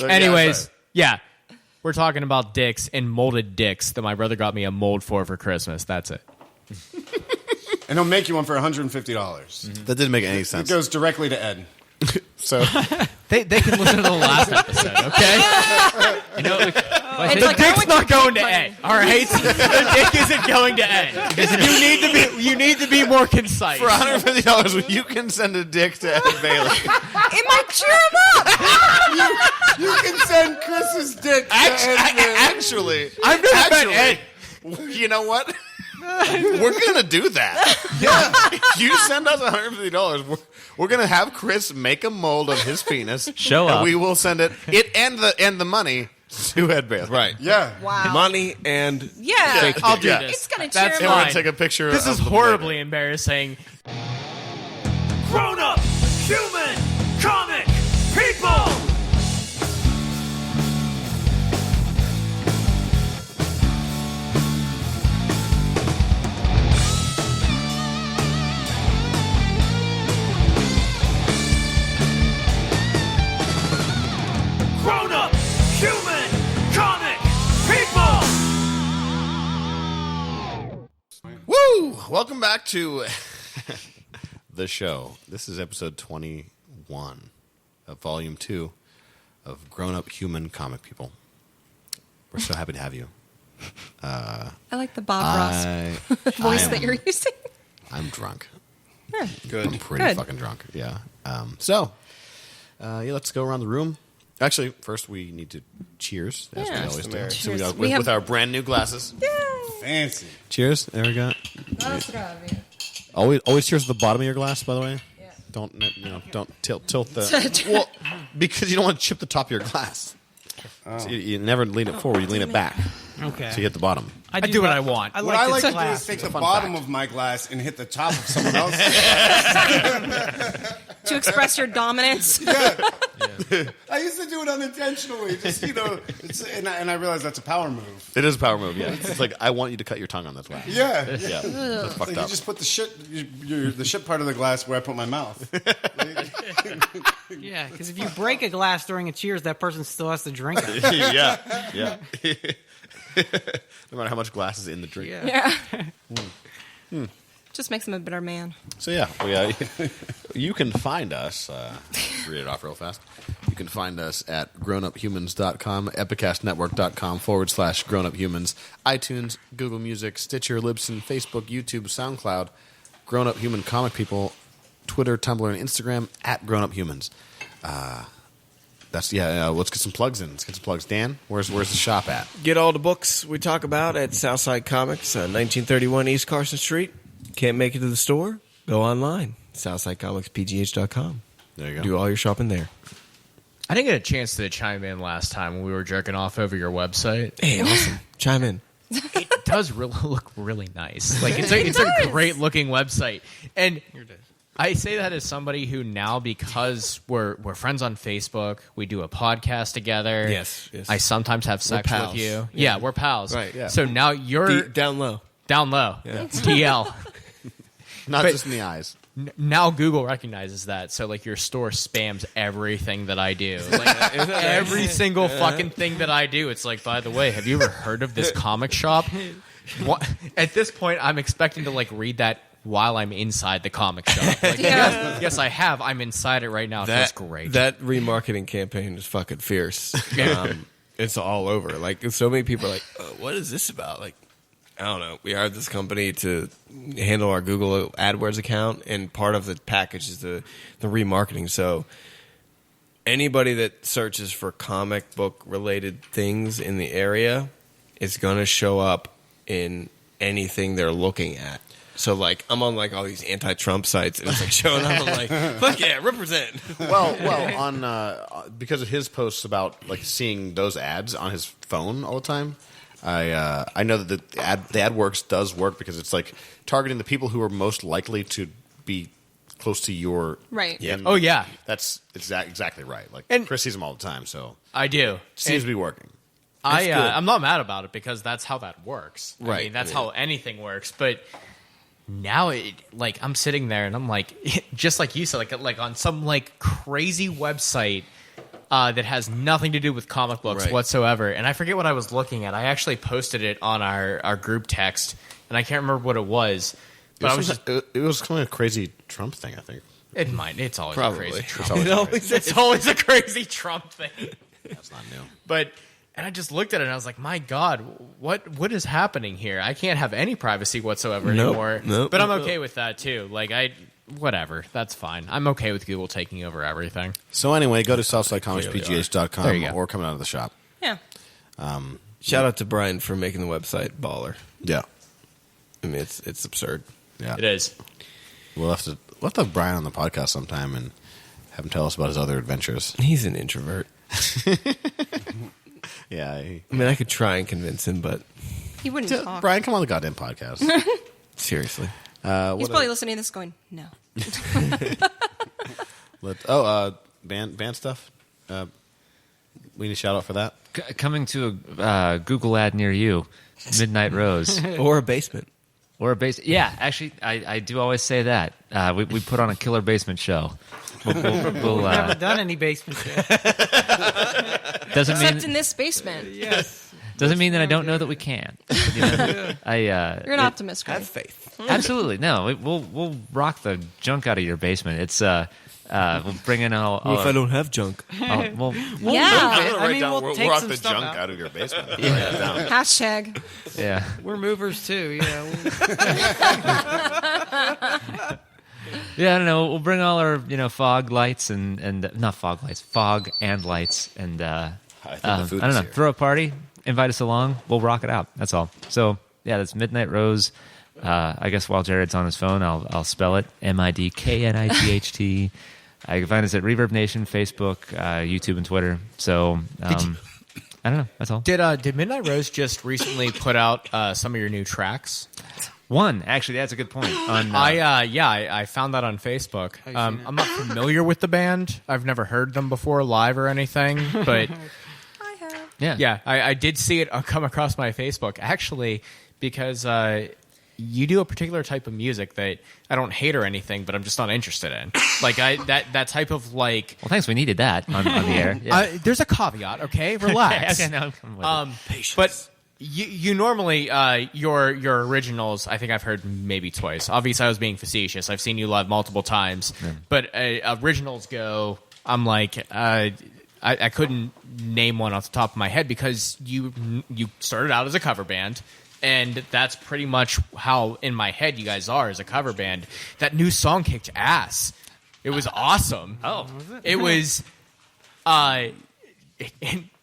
Anyways, yeah. We're talking about dicks and molded dicks that my brother got me a mold for Christmas. That's it. And he'll make you one for $150. That didn't make any sense. It goes directly to Ed. So they can listen to the last episode, okay? You know, the dick's not going to Ed, all right? The dick isn't going to Ed. You need to be more concise. for $150, you can send a dick to Ed Bailey. It might cheer him up. You can send Chris's dick to Ed. Actually, I've never met Ed. You know what? We're gonna do that. Yeah. You send us $150. We're gonna have Chris make a mold of his penis. Show up. And we will send it and the money to Ed Bailey. Right. Yeah. Wow. Money and Yeah. I'll do Yeah. this. It's going to cheer That's him And we're up. gonna take a picture. This of is the horribly embarrassing. Grown-up, human, comic, people! Grown-up, human, comic, people! Woo! Welcome back to the show. This is episode 21 of Volume 2 of Grown-up Human Comic People. We're so happy to have you. I like the Bob Ross voice that you're using. I'm drunk. good. I'm pretty Good. fucking drunk. Yeah. Let's go around the room. Actually, first we need to cheers, as Yeah. we always do. Cheers. So we got, We have- with our brand new glasses. Fancy. Cheers. There we go. Always cheers at the bottom of your glass, by the way. Yeah. Don't tilt the. Well, because you don't want to chip the top of your glass. So you never lean it forward. You lean it back. Okay. So you hit the bottom. I do what I want. What I like this to do is glass. take the fun bottom fact. of my glass and hit the top of someone else's. To express your dominance. I used to do it unintentionally. Just, and I realized that's a power move. It is a power move. Yeah. It's like I want you to cut your tongue on this glass. Yeah. Yeah. That's fucked Like up. you just put the shit part of the glass where I put my mouth. Yeah, because if you break a glass during a cheers, that person still has to drink it. Yeah. No matter how much glass is in the drink. Yeah. Yeah. Just makes him a better man. So you can find us. Read it off real fast. You can find us at grownuphumans.com, epicastnetwork.com/grownuphumans, iTunes, Google Music, Stitcher, Libsyn, Facebook, YouTube, SoundCloud, Grown Up Human Comic People, Twitter, Tumblr, and Instagram at grownuphumans. Let's get some plugs in. Let's get some plugs. Dan, where's the shop at? Get all the books we talk about at Southside Comics, 1931 East Carson Street. Can't make it to the store? Go online. SouthsideComicsPGH.com. There you go. Do all your shopping there. I didn't get a chance to chime in last time when we were jerking off over your website. Hey, awesome. Chime in. It does look really nice. Like it's a great looking website, and I say that as somebody who now, because we're friends on Facebook, we do a podcast together. Yes. I sometimes have sex pals. with you. Yeah, we're pals. Right, yeah. So now you're Down low. down low. Yeah. DL. Not But- just in the eyes. Now Google recognizes that, so like your store spams everything that I do. Like every single fucking thing that I do. It's like, by the way, have you ever heard of this comic shop? What? At this point, I'm expecting to like read that while I'm inside the comic shop. Like, yes, I have. I'm inside it right now. It feels great. That remarketing campaign is fucking fierce. It's all over. Like, so many people are like, what is this about? Like, I don't know. We hired this company to handle our Google AdWords account, and part of the package is the remarketing. So anybody that searches for comic book related things in the area is going to show up in anything they're looking at. So, like, I'm on, like, all these anti-Trump sites, and it's, like, showing up. I'm like, fuck yeah, represent. Well, on because of his posts about like seeing those ads on his phone all the time, I know that the AdWorks does work because it's like targeting the people who are most likely to be close to your Right. Yeah. Oh, yeah. That's exactly right. Like And- Chris sees them all the time, so I do. it seems to be working. I'm not mad about it because that's how that works. Right. I mean, that's how anything works. But now, I'm sitting there and I'm like, just like you said, like on some like crazy website that has nothing to do with comic books Right. whatsoever. And I forget what I was looking at. I actually posted it on our group text, and I can't remember what it was. But I was just, it was kind of a crazy Trump thing, I think. it might. It's always Probably. a crazy Trump. It's always It's always a crazy Trump thing. That's not new. But and I just looked at it and I was like, my God, what is happening here? I can't have any privacy whatsoever anymore. Nope. But I'm okay with that too. Like whatever, that's fine. I'm okay with Google taking over everything. So anyway, go to southsidecomics.pgh.com There you go. or coming out of the shop. Yeah. Shout out to Brian for making the website baller. Yeah. I mean, it's absurd. Yeah. It is. We'll have to have Brian on the podcast sometime and have him tell us about his other adventures. He's an introvert. Yeah. I mean, I could try and convince him, but He wouldn't talk. Brian, come on the goddamn podcast. seriously. He's probably listening to this going, no. Band stuff. We need a shout out for that. Coming to a Google ad near you, Midnight Rose. Or a basement. Or a base. Yeah, actually, I do always say that. We put on a killer basement show. We'll, We've never done any basement shit. doesn't Except mean in this basement. Yes. doesn't mean that I don't know that we can. You know? You're an optimist, Greg. Have faith. Absolutely no. We'll rock the junk out of your basement. It's we'll bring in all. What if I don't have junk? Well, Yeah. I mean, we'll take some stuff out. out of your basement. Hashtag. yeah. We're movers too. Yeah. Yeah, I don't know. We'll bring all our fog lights and not fog lights, fog and lights, and I think I the food don't is know. here. Throw a party, invite us along. We'll rock it out. That's all. So yeah, that's Midnight Rose. I guess while Jared's on his phone, I'll spell it MIDKNIGHT. You can find us at Reverb Nation, Facebook, YouTube, and Twitter. So I don't know. That's all. Did Midnight Rose just recently put out some of your new tracks? One, actually, that's a good point. On, I found that on Facebook. I'm not familiar with the band. I've never heard them before live or anything, but I have. yeah. I did see it come across my Facebook actually because you do a particular type of music that I don't hate or anything, but I'm just not interested in. Like that type of like. Well, thanks. We needed that on the air. Yeah. There's a caveat, okay? Relax. Okay, no, I'm with it. But you normally your originals, I think I've heard maybe twice. Obviously, I was being facetious. I've seen you live multiple times, but originals go. I'm like I couldn't name one off the top of my head because you started out as a cover band. And that's pretty much how, in my head, you guys are as a cover band. That new song kicked ass. It was awesome. Oh, It was,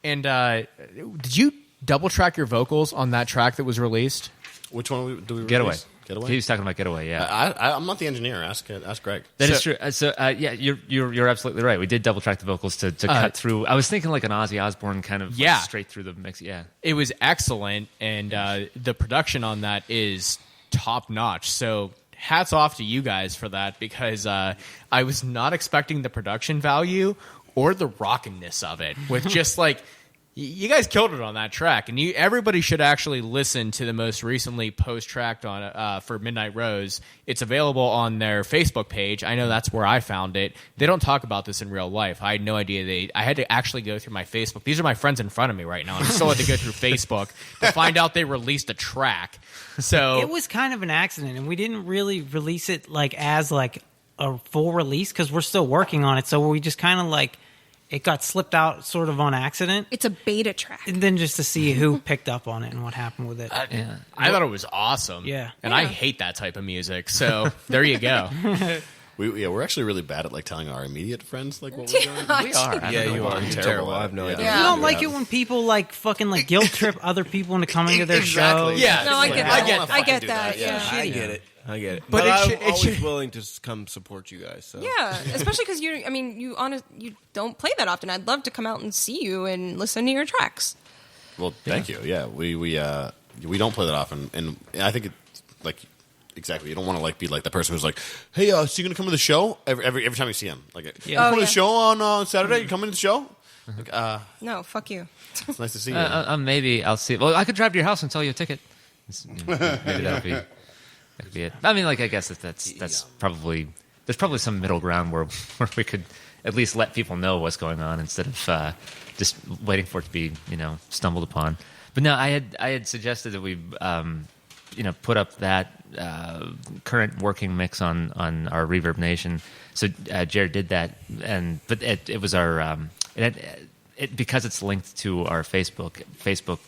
did you double track your vocals on that track that was released? Which one do we Getaway. release? Getaway? He was talking about Getaway. Yeah. I'm not the engineer. Ask Greg. That is true. Yeah, you're absolutely right. We did double track the vocals to cut through. I was thinking like an Ozzy Osbourne kind of Yeah. straight through the mix. Yeah. It was excellent, and the production on that is top notch. So hats off to you guys for that because I was not expecting the production value or the rockiness of it. With just like you guys killed it on that track, and everybody should actually listen to the most recently post-tracked on for Midnight Rose. It's available on their Facebook page. I know that's where I found it. They don't talk about this in real life. I had no idea I had to actually go through my Facebook. These are my friends in front of me right now, and I still had to go through Facebook to find out they released a track. So It was kind of an accident, and we didn't really release it as a full release because we're still working on it. So we just kind of it got slipped out sort of on accident. It's a beta track. And then just to see who picked up on it and what happened with it. Yeah. I thought it was awesome. Yeah. And I hate that type of music. So there you go. We're actually really bad at telling our immediate friends what we're doing. We are. Yeah, you are. You're terrible. I have no idea. You don't like it when people fucking guilt trip other people into coming to their show. Yeah. No, I get that. I I get do that. that, yeah. Yeah. I get it. But But it I'm should- always willing to come support you guys. So. Yeah, especially because you don't play that often. I'd love to come out and see you and listen to your tracks. Well, thank you. Yeah, we don't play that often, and I think it's exactly. You don't want to be like the person who's like, "Hey, so you gonna come to the show?" Every time you see him, you come to the show on Saturday. You coming to the show? No, fuck you. It's nice to see you. Maybe I'll see. Well, I could drive to your house and sell you a ticket. Maybe that could be it. I mean, I guess that's probably there's probably some middle ground where we could at least let people know what's going on instead of just waiting for it to be stumbled upon. But no, I had suggested that we put up that current working mix on our Reverb Nation. So Jared did that, but it was our because it's linked to our Facebook. Facebook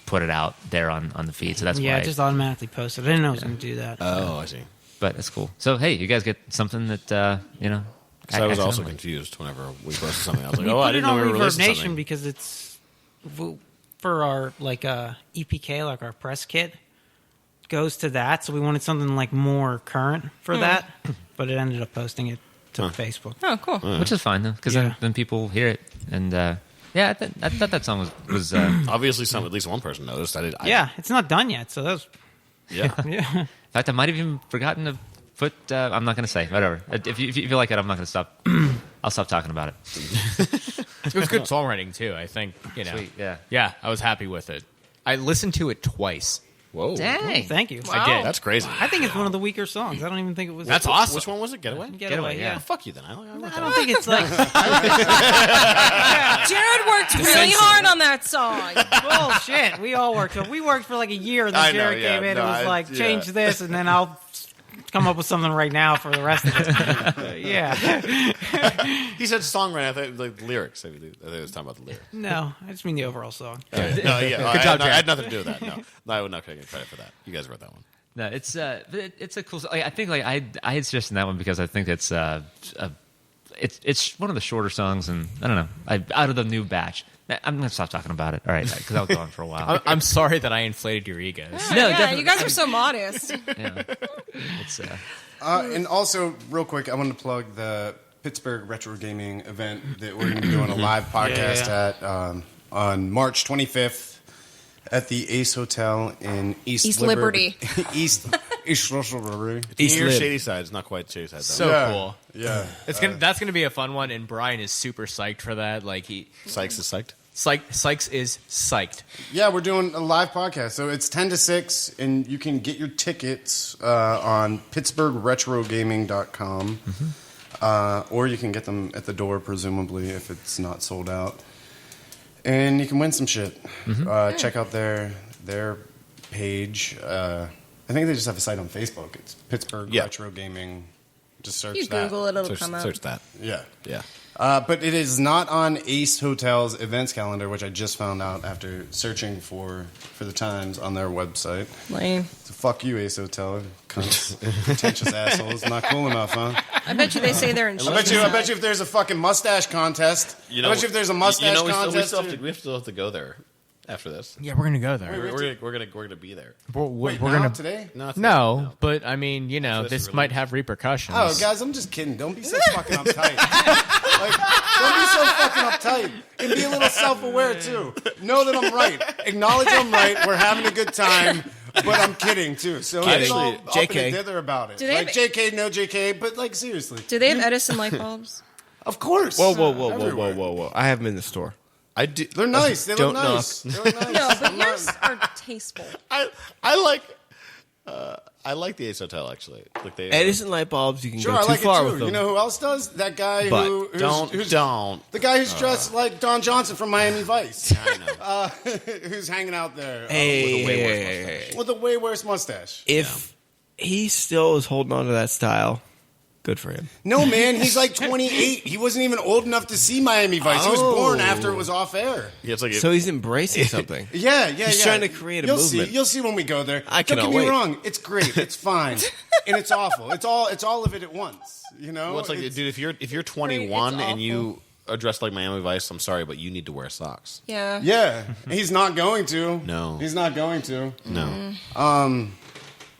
put it out there on the feed, so that's why. Yeah, it just automatically posted. I didn't know it was going to do that. Oh, I see. But it's cool. So hey, you guys get something that Because I was also confused whenever we posted something. I was like, We oh, put I didn't it know on we were Reverb releasing Nation something. because it's for our EPK, like our press kit, goes to that. So we wanted something like more current for that, but it ended up posting it to Facebook. Oh, cool. which is fine though, because Yeah. then people hear it, and I thought that song was Obviously, at least one person noticed. Yeah, it's not done yet, so that's Yeah. yeah. In fact, I might have even forgotten to put. I'm not going to say. Whatever. If you like it, I'm not going to stop. I'll stop talking about it. It was good songwriting too. I think Sweet, yeah. Yeah, I was happy with it. I listened to it twice. Whoa. Dang. Thank you. I did. That's crazy. I think it's one of the weaker songs. I don't even think it was. That's awesome. Which one was it? Getaway? Getaway, yeah. Oh, fuck you then. I I don't think it's like Jared worked really hard on that song. bullshit. We all worked. We worked for like a year, and I then know, Jared yeah. came in No, and was I- like, yeah. change this, and then I'll come up with something right now for the rest of it. Yeah. He said songwriting. I thought like lyrics. I thought he was talking about the lyrics. No, I just mean the overall song. No, yeah. Good job, I Jared. had nothing to do with that. No, I would not get credit for that. You guys wrote that one. No, it's it's a cool. I think I had suggested that one because I think it's one of the shorter songs, and I don't know. Out of the new batch, I'm gonna stop talking about it. All right, because I'll go on for a while. I'm sorry that I inflated your egos. No, yeah, definitely. you guys are so modest. Yeah. It's And also, real quick, I want to plug the Pittsburgh Retro Gaming event that we're going to be doing a live podcast at on March 25th at the Ace Hotel in East Liberty. East Liberty. Near Lib. Shady Side. It's not quite Shady Side. Though. So Yeah. cool. Yeah. That's gonna be a fun one, and Brian is super psyched for that. Like Sykes is psyched. Sykes is psyched. Yeah, we're doing a live podcast. So it's 10 to 6, and you can get your tickets on PittsburghRetroGaming.com. Or you can get them at the door, presumably, if it's not sold out. And you can win some shit. Check out their page. I think they just have a site on Facebook. It's Pittsburgh Yeah. Retro Gaming. Just search You that. Google it, it'll come up. Search that. Yeah. Yeah. But it is not on Ace Hotel's events calendar, which I just found out after searching for the times on their website. Lame. So fuck you, Ace Hotel. Cunts. Pretentious assholes. Not cool enough, huh? I bet you they say they're in. I bet you if there's a fucking mustache contest. I bet you if there's a mustache contest. we still have to go there after this. Yeah, we're gonna go there. We're gonna be there. Wait, we're now, gonna today? No, but I mean, this this is might have repercussions. Oh, guys, I'm just kidding. Don't be so fucking uptight. Don't be so fucking uptight. And be a little self-aware, too. Know that I'm right. Acknowledge I'm right. We're having a good time. But I'm kidding, too. So it's all Kidding. up in JK. the dither about it. Do they Like, have- JK, no JK, but, like, seriously. Do they have Edison light bulbs? Of course. Whoa. I have them in the store. I do. They're nice. They look Don't nice. They look nice. No, but yours are tasteful. I like the Ace Hotel actually. Like they Edison light bulbs, you can Sure, go I too like far it, with too. them. You know who else does? That guy But who's don't. The guy who's dressed like Don Johnson from Miami Vice. I know. Who's hanging out there Hey, with a way worse mustache. if he still is holding on to that style, good for him. No, man, he's like 28. He wasn't even old enough to see Miami Vice. He was born after it was off air. Yeah, it's like So he's embracing something. Yeah. He's trying to create a You'll movement. See, you'll see when we go there. I Don't cannot get me wait. wrong. It's great. It's fine. And it's awful. It's all of it at once. You know? well, it's like, dude, if you're 21 and you are dressed like Miami Vice, I'm sorry, but you need to wear socks. Yeah. Yeah. He's not going to. No. He's not going to. No.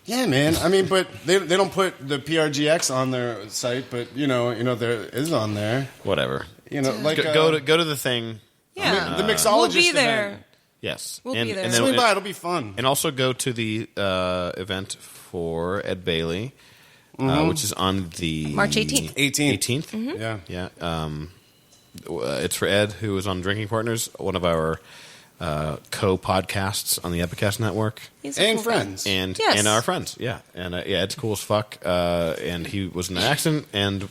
Yeah, man. I mean, but they don't put the PRGX on their site, but you know, there is on there. Whatever. You know, like Go to the thing. Yeah. the mixologist We'll be there. event. Yes. We'll be there. And Swing then, by; it'll be fun. and also go to the event for Ed Bailey, which is on the March 18th. 18th. Yeah. Yeah. It's for Ed, who is on Drinking Partners, one of our co-podcasts on the Epicast Network, He's a And cool guy. friends. and Yes. our friends. Yeah, and Ed's cool as fuck. And he was in an accident, and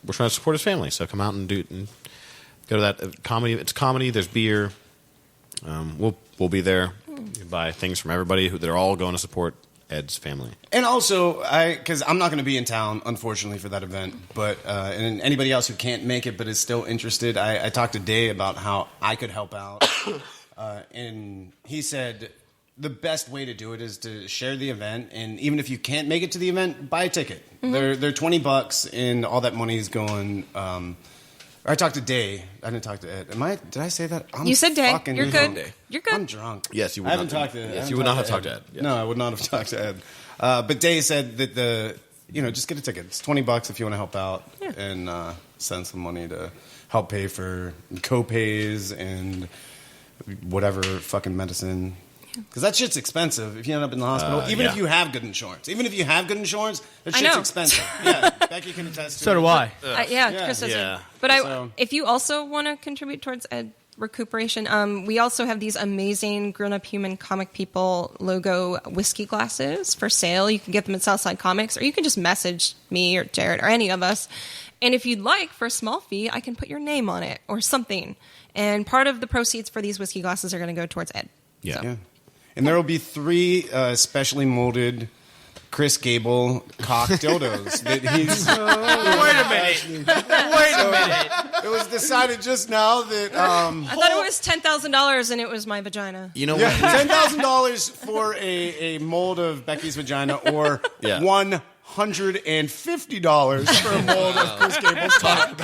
we're trying to support his family. So come out and go to that comedy. It's comedy. There's beer. We'll be there. You buy things from everybody. They're all going to support Ed's family. And also, because I'm not going to be in town, unfortunately, for that event, but and anybody else who can't make it but is still interested, I talked to Day about how I could help out, and he said the best way to do it is to share the event, and even if you can't make it to the event, buy a ticket. They're $20, and all that money is going. I talked to Day. I didn't talk to Ed. Did I say that? You said Day. fucking You're drunk. good. You're good. I'm drunk. Yes, you would I haven't not- talked to Ed. yes, you would not have talked to Ed. Yeah. No, I would not have talked to Ed. But Day said that just get a ticket. It's $20 if you want to help out and send some money to help pay for co-pays and whatever fucking medicine. Because that shit's expensive if you end up in the hospital. Even if you have good insurance. That I shit's know. expensive. Yeah, Becky can attest to it. So do I. Chris does Yeah. it. But So- if you also want to contribute towards Ed recuperation, we also have these amazing Grown-Up Human Comic People logo whiskey glasses for sale. You can get them at Southside Comics, or you can just message me or Jared or any of us. And if you'd like, for a small fee, I can put your name on it or something. And part of the proceeds for these whiskey glasses are going to go towards Ed. Yeah. Yeah. And there will be 3 specially molded Chris Gable cock dildos that he's. Wait a minute. It was decided just now that I thought it was $10,000 and it was my vagina. You know yeah, what? $10,000 for a mold of Becky's vagina, or Yeah. $150 for a mold of Chris Gable's cock.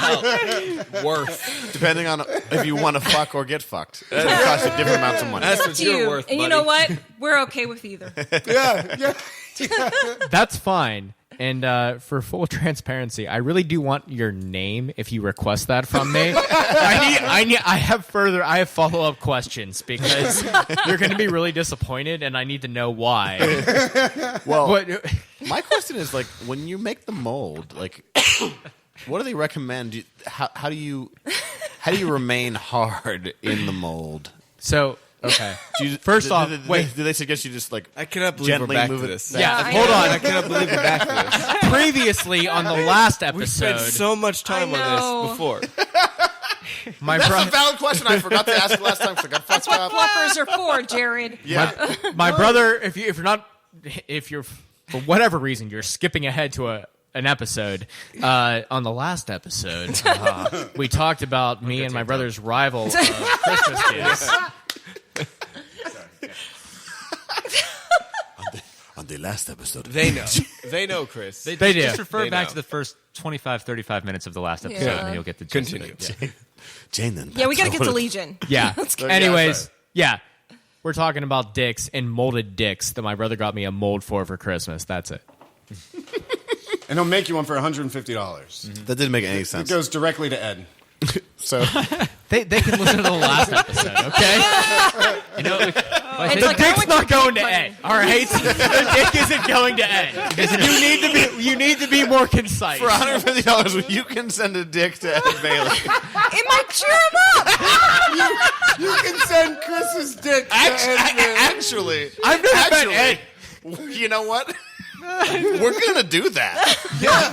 Worth. Depending on if you want to fuck or get fucked. It costs you different amounts of money. That's Up what to you're you. worth, And you buddy. know what? We're okay with either. Yeah. That's fine. And for full transparency, I really do want your name if you request that from me. I have follow-up questions because you're going to be really disappointed, and I need to know why. Well, But my question is, like, when you make the mold, like, what do they recommend? How do you remain hard in the mold? so okay. First off, do they suggest you just like I cannot believe we're gently back move to it this. back? Yeah, I hold know. on. I cannot believe we're back to this. Previously on the last We episode, spent so much time I know. on this before. my That's a brother. valid question. I forgot to ask last time because I got That's fucked what up. fluffers are for, Jared. Yeah, My brother, if you're for whatever reason you're skipping ahead to an episode, on the last episode, we talked about me and my brother's rival Christmas gifts. on the last episode, They know. They know, Chris. They do. Just refer They back know. to the first 25, 35 minutes of the last episode, Yeah. and you'll get the gist of Continue. it. Yeah. Jane. Then Yeah, we got to get to Legion. Yeah. Let's get- Anyways, yeah. We're talking about dicks and molded dicks that my brother got me a mold for Christmas. That's it. And he'll make you one for $150. That didn't make any It sense. goes directly to Ed. So They can listen to the last episode, okay? You know, It's The like, I dick's want not your going dick to money. Ed, all right? The dick isn't going to Ed. You need to be more concise. for $150, you can send a dick to Ed Bailey. It might cheer him up. You can send Chris's dick to Ed. Actually, I've never met Ed. you know what? We're gonna do that. Yeah,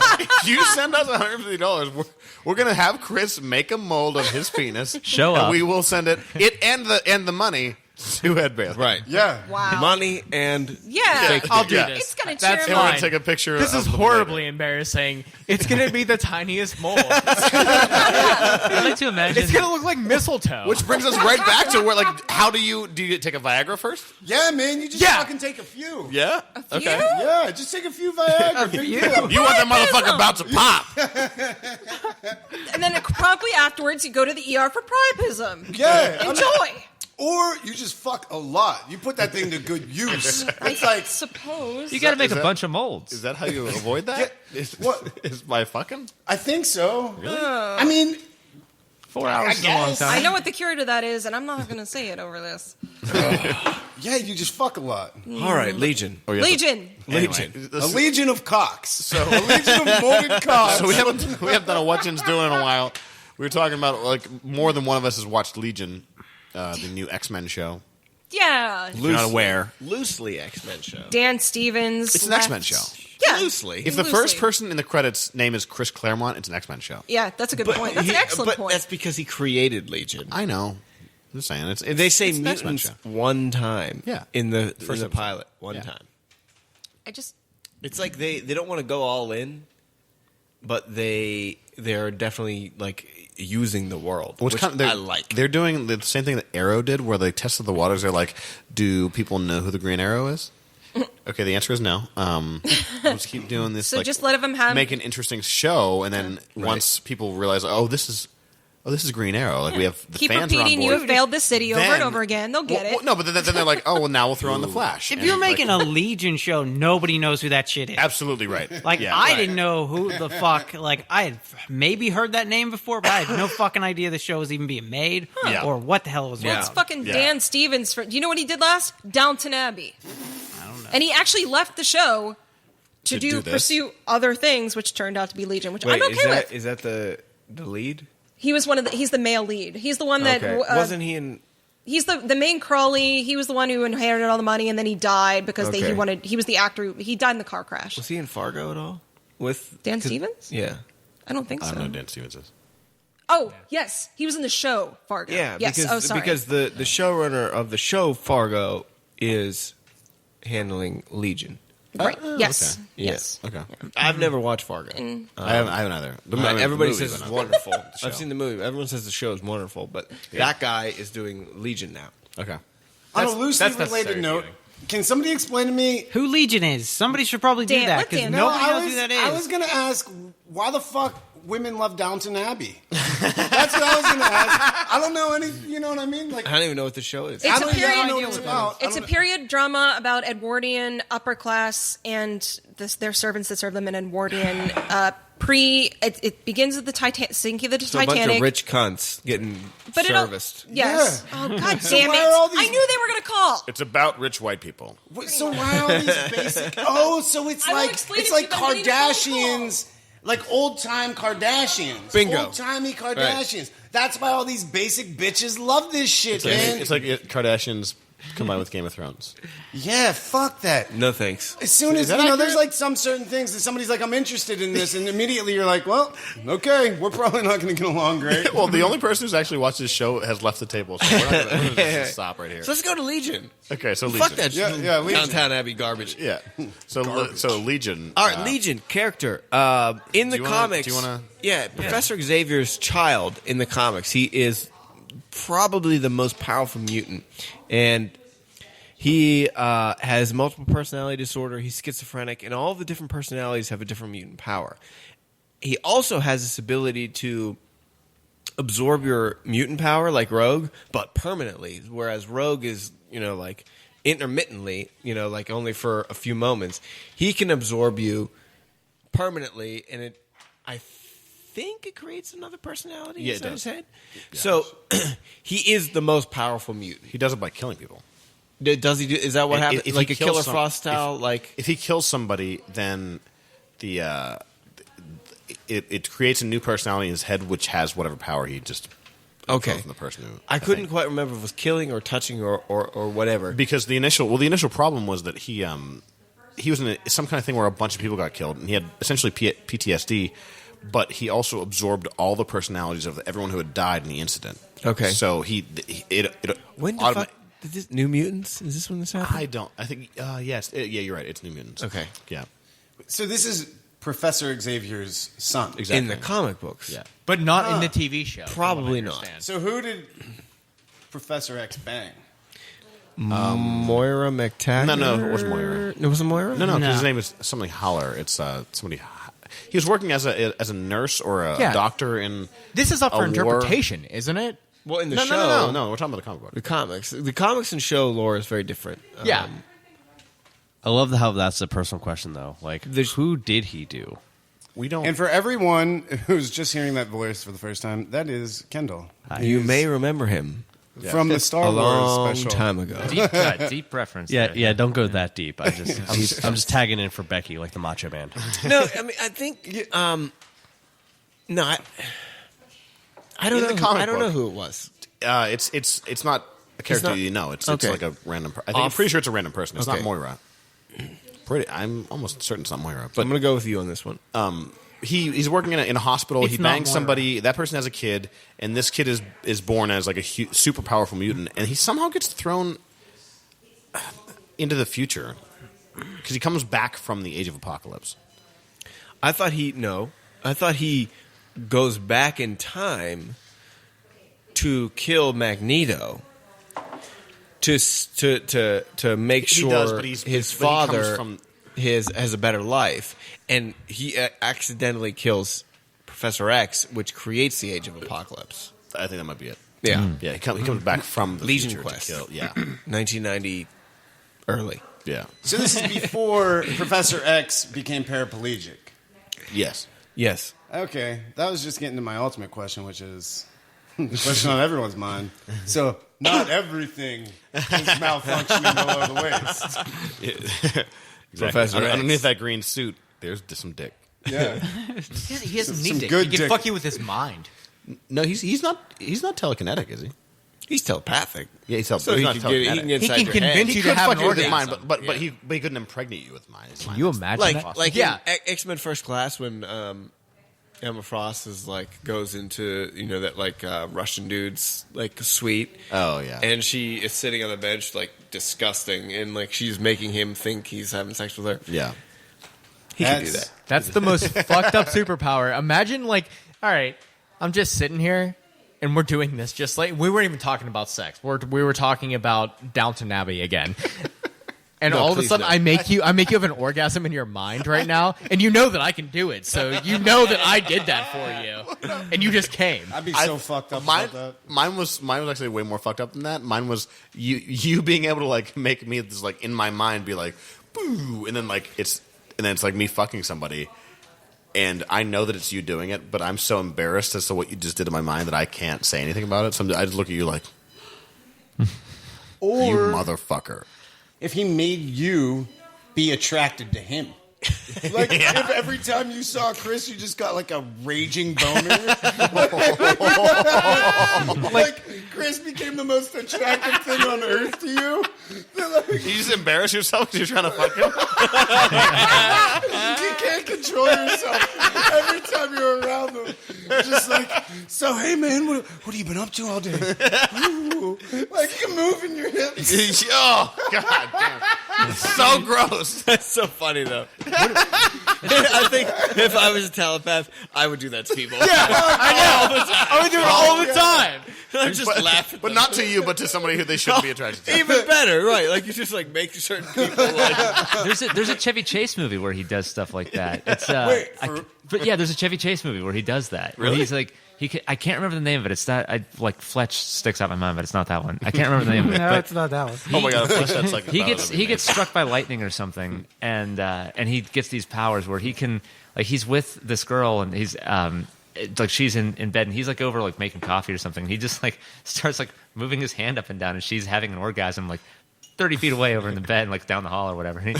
you send us $150. We're gonna have Chris make a mold of his penis. Show and up. we will send it and the money to Ed Bailey. Right. Yeah. Wow. Money and Yeah. I'll do Yeah. this. It's going to That's cheer And him we're up. fine. gonna take a picture. This of is the horribly embarrassing. It's going to be the tiniest mold. I'd like to imagine. It's going to look like mistletoe. Which brings us right back to where, like, how do you take a Viagra first? Yeah, man. You just Yeah. fucking take a few. Yeah. Okay. Yeah, just take a few Viagra. Big deal. You want that motherfucker about to pop? And then promptly afterwards, you go to the ER for priapism. Yeah. Enjoy. Or you just fuck a lot. You put that thing to good use. It's like, Suppose. you got to make is a that- bunch of molds. Is that how you avoid that? what? Is by fucking? I think so. Really? I mean, 4 hours is a long guess. time. I know what the cure to that is, and I'm not going to say it over this. yeah, you just fuck a lot. all right, Legion. Or you have to- Legion. Legion. A legion of cocks. So a legion of molded cocks. So we haven't done a What Jin's Doing in a while. We were talking about, like, more than one of us has watched Legion, the new X-Men show. Yeah. If you're not aware. Loosely X-Men show. Dan Stevens. It's an X-Men show. Yeah. Loosely. If the Loosely. first person in the credits' name is Chris Claremont, it's an X-Men show. Yeah, that's a good point. That's an excellent but point. that's because he created Legion. I know. I'm just saying. They say it's an X-Men mutants show. one time. Yeah. In the First in the episode. pilot one Yeah. time. I just It's like they don't want to go all in, but they're definitely like using the world, which I like. They're doing the same thing that Arrow did, where they tested the waters. They're like, do people know who the Green Arrow is? Okay, the answer is no. We'll just keep doing this. So just let them have- make an interesting show, and then once people realize, this is Green Arrow. Like we have the keep fans are on repeating board. you have failed this city over and Then- over again. They'll get it. No, but then they're like, well, now we'll throw in the Flash. If And you're it's making like, a Legion show, nobody knows who that shit is. absolutely right. Like, Yeah, I right. didn't know who the fuck, like, I had maybe heard that name before, but I had no fucking idea the show was even being made Yeah. or what the hell was Yeah. wrong. It's fucking Yeah. Dan Stevens. Do you know what he did last? Downton Abbey. I don't know. And he actually left the show to do this? pursue other things, which turned out to be Legion, which Wait, I'm okay with. is that the lead? He was he's the male lead. He's the one that Okay. Wasn't he in? he's the main Crawley. He was the one who inherited all the money, and then he died because Okay. he was the actor. He died in the car crash. Was he in Fargo at all? With Dan Stevens? Yeah. I don't think I so. don't know who Dan Stevens is. Oh, yes, he was in the show Fargo. Yeah. Yes. Because, Oh, sorry. because the showrunner of the show Fargo is handling Legion. right. Yes. okay. Yes. Okay. I've never watched Fargo. I haven't either. The movie, Everybody the movie, says but it's not wonderful. show. I've seen the movie. Everyone says the show is wonderful, but that guy is doing Legion now. Okay. On a loosely that's related necessary note, viewing. can somebody explain to me? Who Legion is? Somebody should probably do Dan, that let because Dan- nobody I knows was, who that is. I was going to ask, why the fuck women love Downton Abbey? That's what I was going to ask. I don't know any, you know what I mean? Like, I don't even know what the show is. It's I a don't period. even know what it's about. It's a period drama about Edwardian upper class and their servants that serve them in Edwardian It begins with the sinking of the So a Titanic. bunch of rich cunts getting but it all- serviced. Yes. Yeah. Oh God damn why it! are all these- I knew they were going to call. It's about rich white people. so why all these basic? Oh, so it's I will like explain it's it to like you, but I need a phone Kardashians, like old time Kardashians, Bingo. old timey Kardashians. That's why all these basic bitches love this shit, man. It's like Kardashians combined with Game of Thrones. Yeah, fuck that. No thanks. As soon as that you know, accurate? there's like some certain things that somebody's like, I'm interested in this, and immediately you're like, well, okay, we're probably not going to get along great. Well, the only person who's actually watched this show has left the table, so we're gonna just stop right here. So let's go to Legion. Okay, so Fuck Legion. that Yeah, Legion. Downtown Abbey garbage. Yeah. So Legion. All right, Legion character in the you wanna- comics. do you wanna- Yeah, Professor Xavier's child in the comics. He is probably the most powerful mutant, and he has multiple personality disorder. He's schizophrenic, and all the different personalities have a different mutant power. He also has this ability to absorb your mutant power, like Rogue, but permanently. Whereas Rogue is, like intermittently, like only for a few moments. He can absorb you permanently, and I think it creates another personality Yeah, it inside does. his head. So he is the most powerful mutant. He does it by killing people. Does he do? Is that what happens? If Like he a kills Killer some- Frost style? If he kills somebody, then it creates a new personality in his head, which has whatever power he just Okay. from the person who. I couldn't think. quite remember if it was killing or touching or whatever. Because the initial problem was that he was in some kind of thing where a bunch of people got killed, and he had essentially PTSD. But he also absorbed all the personalities of everyone who had died in the incident. Okay. So When the fuck did this New Mutants? Is this when this happened? I think yes. Yeah, you're right. It's New Mutants. Okay. Yeah. So this is Professor Xavier's son. Exactly. In the comic books. Yeah. But not in the TV show. from Probably what I not. understand. So who did Professor X bang? Moira McTaggart? No, it wasn't Moira. It wasn't Moira? No, No. because his name is something Holler. It's somebody. He was working as a nurse or a Yeah. doctor in. This is up for A war. interpretation, isn't it? Well, in the No, show. no. We're talking about the comic book. The comics and show lore is very different. Yeah. I love how that's a personal question, though. Like, who did he do? We don't. And for everyone who's just hearing that voice for the first time, that is Kendall. You may remember him From the Star a Wars long special. time ago. Deep reference. Yeah, there. yeah. Don't go that deep. I'm just tagging in for Becky, like the Macho Man. No, I mean, I think. No, I don't In know. the comic I don't book. know who it was. It's not a character not- you know. It's okay. like a random. I'm pretty sure it's a random person. It's not Okay. Moira. I'm almost certain it's not Moira. But I'm going to go with you on this one. he's working in a hospital. It's He not bangs Moira. somebody. That person has a kid, and this kid is born as like a super powerful mutant, and he somehow gets thrown into the future because he comes back from the Age of Apocalypse. I thought he goes back in time to kill Magneto to make He sure does, but his but he comes father from- has a better life, and he accidentally kills Professor X, which creates the Age of Apocalypse. I think that might be it. Yeah, Yeah, he comes back from the Legion future Quest. to kill. Yeah, 1990 early. yeah, So this is before Professor X became paraplegic. yes. Yes. Okay, that was just getting to my ultimate question, which is the question on everyone's mind. So not everything is malfunctioning below the waist. Professor X. Underneath that green suit, there's some dick. Yeah. He doesn't Some need dick. good He can dick. fuck you with his mind. No, he's not telekinetic, is he? He's telepathic. Yeah, he's So he not can telekinetic. get He inside can your convince head. you He to could have fuck an you with his orgasm. mind, but he couldn't impregnate you with mind. Can you imagine like that? like Yeah. in X-Men First Class when Emma Frost is goes into that Russian dude's suite. Oh, yeah. And she is sitting on the bench disgusting, and she's making him think he's having sex with her. Yeah. He can do that. That's the most fucked up superpower. Imagine, all right, I'm just sitting here and we're doing this just we weren't even talking about sex. We were talking about Downton Abbey again. And No, all of a please sudden, no. I make you have an orgasm in your mind right now, and you know that I can do it. So you know that I did that for you, and you just came. I'd be so fucked up Mine, about that. mine was actually way more fucked up than that. Mine was you being able to make me just in my mind be like, boo, and then it's me fucking somebody, and I know that it's you doing it, but I'm so embarrassed as to what you just did in my mind that I can't say anything about it. So I just look at you like, Or you motherfucker. if he made you be attracted to him. If every time you saw Chris, you just got a raging boner. Chris became the most attractive thing on earth to you. You just embarrass yourself because you're trying to fuck him. You can't control yourself every time you're around them. You're just so hey man, what have you been up to all day? Ooh. You're moving your hips. Oh God, damn! It's so gross. That's so funny though. I think if I was a telepath, I would do that to people. Yeah, I would do it all the time. I just laugh at But them. not to you, but to somebody who they shouldn't be attracted to. Even better, right? You just make certain people There's a Chevy Chase movie where he does stuff like that. It's but yeah, there's a Chevy Chase movie where he does that. Where he's I can't remember the name of it. It's not Fletch sticks out my mind, but it's not that one. I can't remember the name of it. No, but it's not that one. Oh my God! That's he gets struck by lightning or something, and he gets these powers where he can he's with this girl and he's she's in bed and he's over making coffee or something. He just starts moving his hand up and down and she's having an orgasm 30 feet away over in the bed down the hall or whatever. And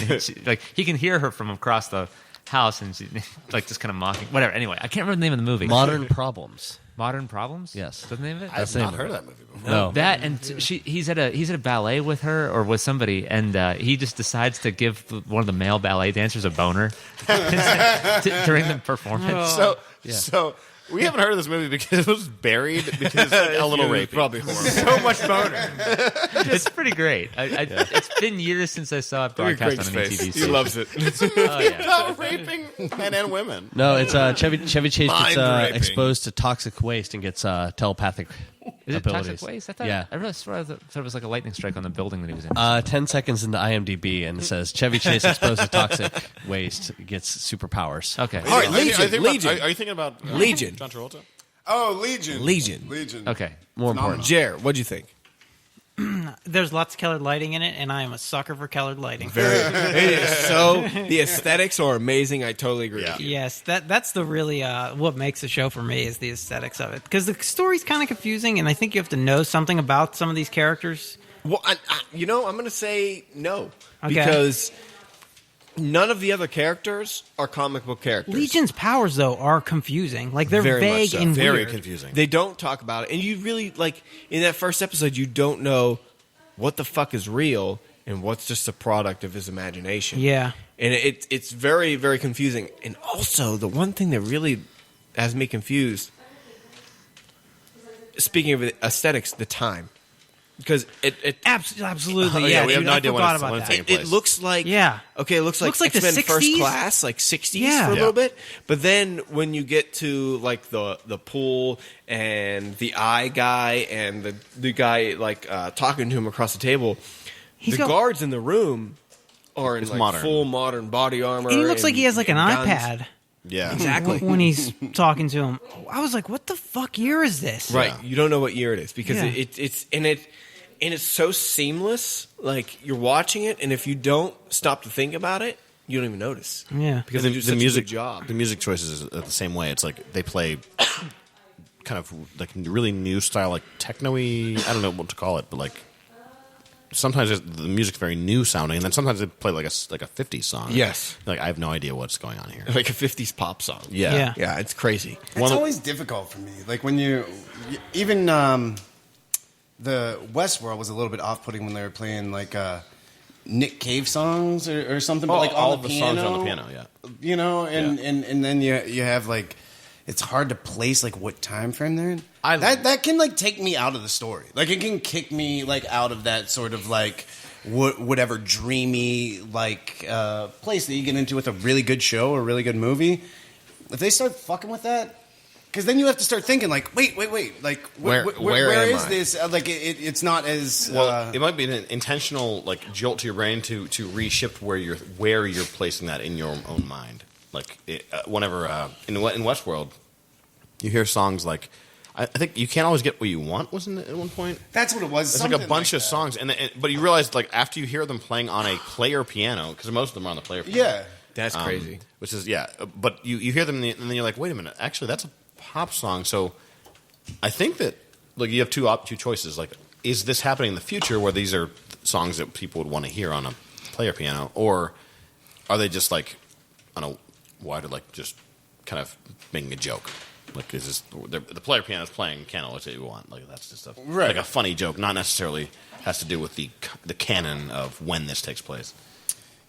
he can hear her from across the house and she just kind of mocking whatever. Anyway, I can't remember the name of the movie. Modern Problems. Modern Problems? Yes. Is that the name of it? I've not heard of that movie before. No. That and he's at a ballet with her or with somebody, and he just decides to give one of the male ballet dancers a boner during the performance. So we haven't heard of this movie because it was buried because a little rapey. Probably horrible. So much boner. It's pretty great. It's been years since I saw it broadcast on an ETV He station. loves it. Oh, yeah. About raping men and women. No, it's Chevy Chase Mind gets raping. exposed to toxic waste and gets telepathic Is it abilities. toxic waste? I thought. Yeah. I really thought it was a lightning strike on the building that he was in. 10 seconds into IMDb, and it says Chevy Chase exposed to toxic waste gets superpowers. Okay. All right, Legion. Are you thinking about Legion. John Travolta? Oh, Legion. Legion. Okay. More important. Jer, what'd you think? There's lots of colored lighting in it, and I am a sucker for colored lighting. It is so. The aesthetics are amazing. I totally agree with you. Yes, that's the really what makes the show for me is the aesthetics of it. Because the story's kind of confusing, and I think you have to know something about some of these characters. Well, I'm going to say no Okay. because none of the other characters are comic book characters. Legion's powers, though, are confusing. They're Very much vague so. and Very weird. confusing. They don't talk about it, and you really in that first episode, you don't know what the fuck is real and what's just a product of his imagination. Yeah. And it's very, very confusing. And also, the one thing that really has me confused, speaking of aesthetics, the time. Because it Absolutely, yeah, yeah. we have dude, no I idea when forgot it's- about when it's that. taking it looks like Yeah. it looks like Looks like the X-Men First 60s? Class, like 60s Yeah. for a Yeah. little bit. But then when you get to like the pool and the eye guy and the guy like talking to him across the table, He's the got- guards in the room are in It's like modern. full modern body armor. And he looks like he has like an and guns. iPad. Yeah. Exactly. When he's talking to him. I was like, what the fuck year is this? Right. Yeah. You don't know what year it is because Yeah. it's so seamless. Like you're watching it, and if you don't stop to think about it, you don't even notice. Yeah. Because they do such a good job. The music choices are the same way. It's like they play kind of like really new style, like techno-y. I don't know what to call it, but like sometimes the music's very new sounding, and then sometimes they play like a 50s song. Yes. Like I have no idea what's going on here. Like a 50s pop song. Yeah. Yeah, it's crazy. It's always difficult for me. Like when even the Westworld was a little bit off-putting when they were playing like Nick Cave songs or something. But like all on of the piano, songs on the piano, yeah. You know, and Yeah. and then you have like it's hard to place like what time frame they're in. I- that can like take me out of the story. Like it can kick me like out of that sort of like whatever dreamy like place that you get into with a really good show or a really good movie. If they start fucking with that. Because then you have to start thinking, like, wait, like, Where where am is I? this? Like, it's not as Well, it might be an intentional like jolt to your brain to reshift where you're placing that in your own mind. Like whenever in Westworld, you hear songs like I think You Can't Always Get What You Want, wasn't it at one point? That's what it was. It's like a something bunch like of that. songs, but you realize like after you hear them playing on a player piano, because most of them are on the player piano. Yeah, That's crazy. Which is but you hear them and then you're like, wait a minute, actually that's a pop song. So I think that like you have two choices. Like, is this happening in the future where these are songs that people would want to hear on a player piano, or are they just like on a wider like just kind of making a joke? Like, is this the player piano is playing Can't Always Get What You Want? Like that's just Right. like a funny joke, not necessarily has to do with the canon of when this takes place.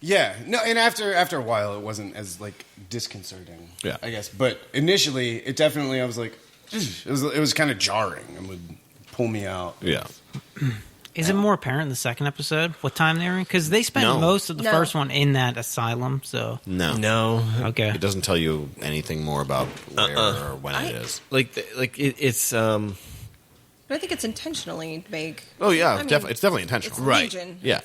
yeah. No, and after a while, it wasn't as like disconcerting. Yeah. I guess. But initially, it definitely I was like, it was kind of jarring and would pull me out. Yeah. Is it more apparent in the second episode what time they're in? Because they spent No. most of the No. first one in that asylum. So No. okay, It doesn't tell you anything more about where or when it is. It's But I think it's intentionally vague. Oh yeah, I mean, it's definitely intentional. It's Right. Legion. Yeah.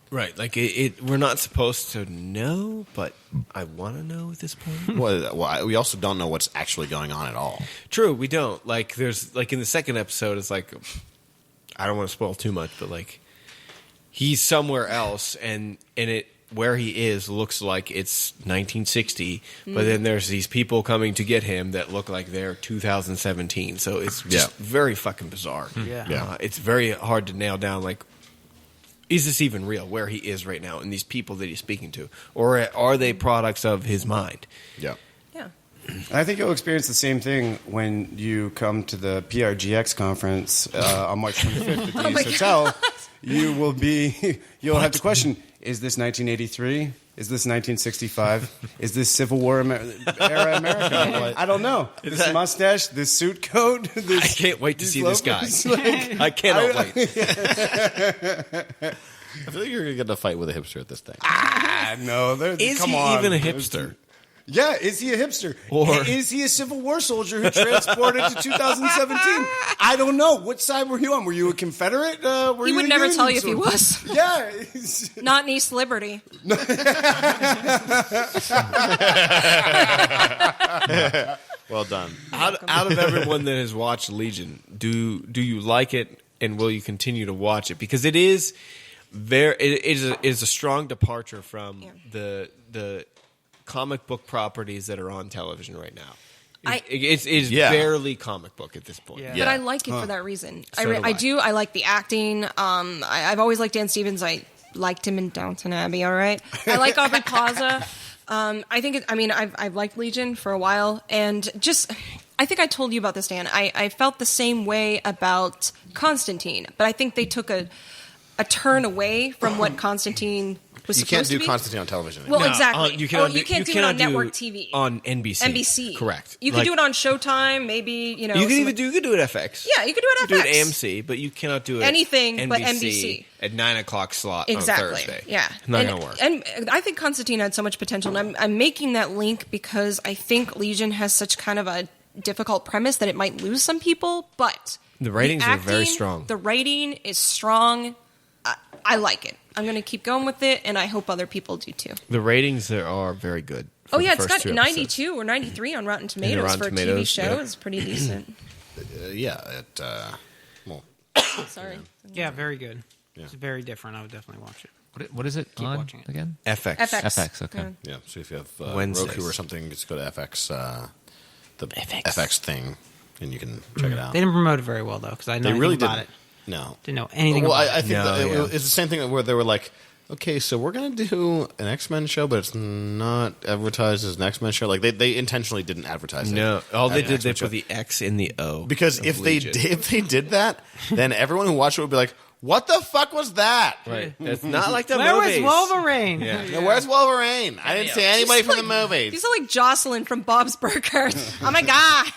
right. Like we're not supposed to know, but I want to know at this point. Well, we also don't know what's actually going on at all. True, we don't. Like there's like in the second episode, it's like I don't want to spoil too much, but like he's somewhere else, and it where he is looks like it's 1960, but then there's these people coming to get him that look like they're 2017. So it's just very fucking bizarre. Yeah. It's very hard to nail down. Like, is this even real? Where he is right now, and these people that he's speaking to, or are they products of his mind? Yeah. Yeah. I think you'll experience the same thing when you come to the PRGX conference on March 25th at the East Hotel. You'll have to question, is this 1983? Is this 1965? Is this Civil War era America? I don't know. This mustache, this suit coat. I can't wait to see this guy. loafers, like- I cannot wait. I feel like you're gonna get in a fight with a hipster at this thing. No, Is come he on. even a hipster? Yeah, is he a hipster? Or- is he a Civil War soldier who transported to 2017? I don't know. What side were you on? Were you a Confederate? Were He you would a never Union tell you if he soldier? was. Yeah. he's- Not in East Liberty. Well done. Out of everyone that has watched Legion, do you like it, and will you continue to watch it? Because it is a strong departure from the comic book properties that are on television right now. It's barely comic book at this point. Yeah. But I like it for that reason. So do I. I do. I like the acting. I've always liked Dan Stevens. I liked him in Downton Abbey. All right. I like Aubrey Plaza. I've liked Legion for a while, and just I think I told you about this, Dan. I felt the same way about Constantine, but I think they took a a turn away from what Constantine was You can't supposed do to be. Constantine on television. Well, No, exactly. you cannot you can't do it on network TV. On NBC. NBC. Correct. You can do it on Showtime, maybe, You can even do it at FX. Yeah, you can do it at You can FX. do it AMC, but you cannot do it Anything but NBC. at 9 o'clock slot Exactly. on Thursday. Yeah. Not and, going to work. And I think Constantine had so much potential. And I'm making that link because I think Legion has such kind of a difficult premise that it might lose some people, but The ratings are very acting, strong. The writing is strong. I like it. I'm going to keep going with it, and I hope other people do too. The ratings there are very good. for Oh the yeah, it's first got two episodes. 92 or 93 on Rotten Tomatoes Rotten for a TV Tomatoes, show. yeah. It's pretty decent. Well, Sorry. Yeah, very good. It's very different. I would definitely watch it. What is it on watching it. again? FX. FX, okay. Yeah. yeah. So if you have Wednesdays. Roku or something, just go to FX, the FX thing, and you can check it out. They didn't promote it very well though, because I know They really about didn't. it. No. Didn't know anything Well, about I it. think No, that yeah. it's the same thing where they were like, okay, so we're going to do an X-Men show, but it's not advertised as an X-Men show. Like, they intentionally didn't advertise it. No, all they as an did, they X-Men show. put the X in the O. Because of if they Legion. did that, then everyone who watched it would be like, what the fuck was that? Right. It's not like the Where movies. was Wolverine? Yeah. Yeah, where's Wolverine? I didn't see anybody from the movies. You sound like Jocelyn from Bob's Burgers. Oh my god.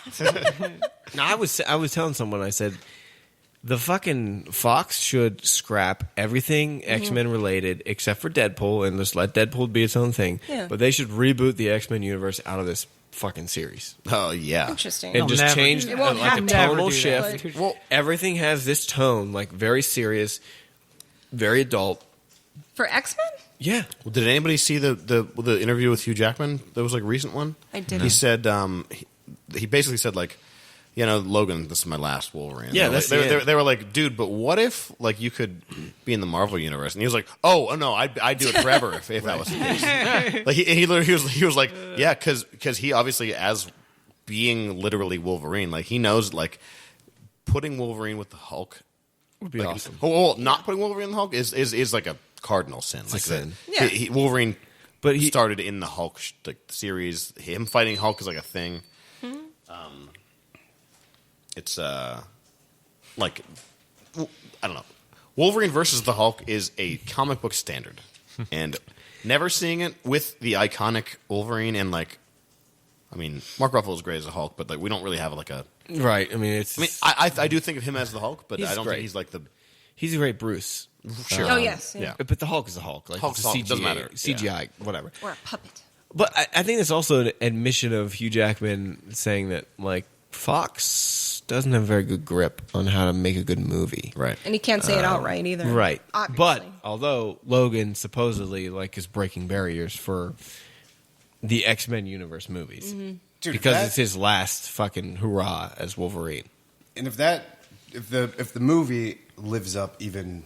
No, I was telling someone, I said, the fucking Fox should scrap everything X-Men related except for Deadpool and just let Deadpool be its own thing. Yeah. But they should reboot the X-Men universe out of this fucking series. Oh, yeah. Interesting. And They'll just never change do that. It won't like a happen. tonal Never do shift. that. Well, Everything has this tone, like very serious, very adult. For X-Men? Yeah. did anybody see the interview with Hugh Jackman? There was like a recent one. I didn't. He said he basically said like, you know, Logan, this is my last Wolverine. Yeah, they, that's they, the they, end. they were like, dude, but what if like you could be in the Marvel universe? And he was like, oh no, I'd do it forever if that was the case. Like he literally he was like, yeah, because he obviously as being literally Wolverine, like he knows like putting Wolverine with the Hulk Would be like, awesome. Well, not putting Wolverine in the Hulk is like a cardinal sin. Like a sin. Yeah. Wolverine, But he- started in the Hulk like series. Him fighting Hulk is like a thing. It's like I don't know. Wolverine versus the Hulk is a comic book standard, and never seeing it with the iconic Wolverine and like, I mean, Mark Ruffalo is great as a Hulk, but like we don't really have like a. Right. I mean, it's. I mean, I do think of him as the Hulk, but He's I don't great. think he's like the. He's a great Bruce. Sure. Oh, yes, yeah. Yeah. But the Hulk is the Hulk. Like Hulk's it's a Hulk, CGI, doesn't matter. CGI, whatever. Or a puppet. But I think it's also an admission of Hugh Jackman saying that like Fox doesn't have a very good grip on how to make a good movie. Right. And he can't say it outright either. Right. Obviously. But although Logan supposedly like is breaking barriers for the X-Men universe movies. Mm-hmm. Dude, because that- it's his last fucking hurrah as Wolverine. And if the movie lives up even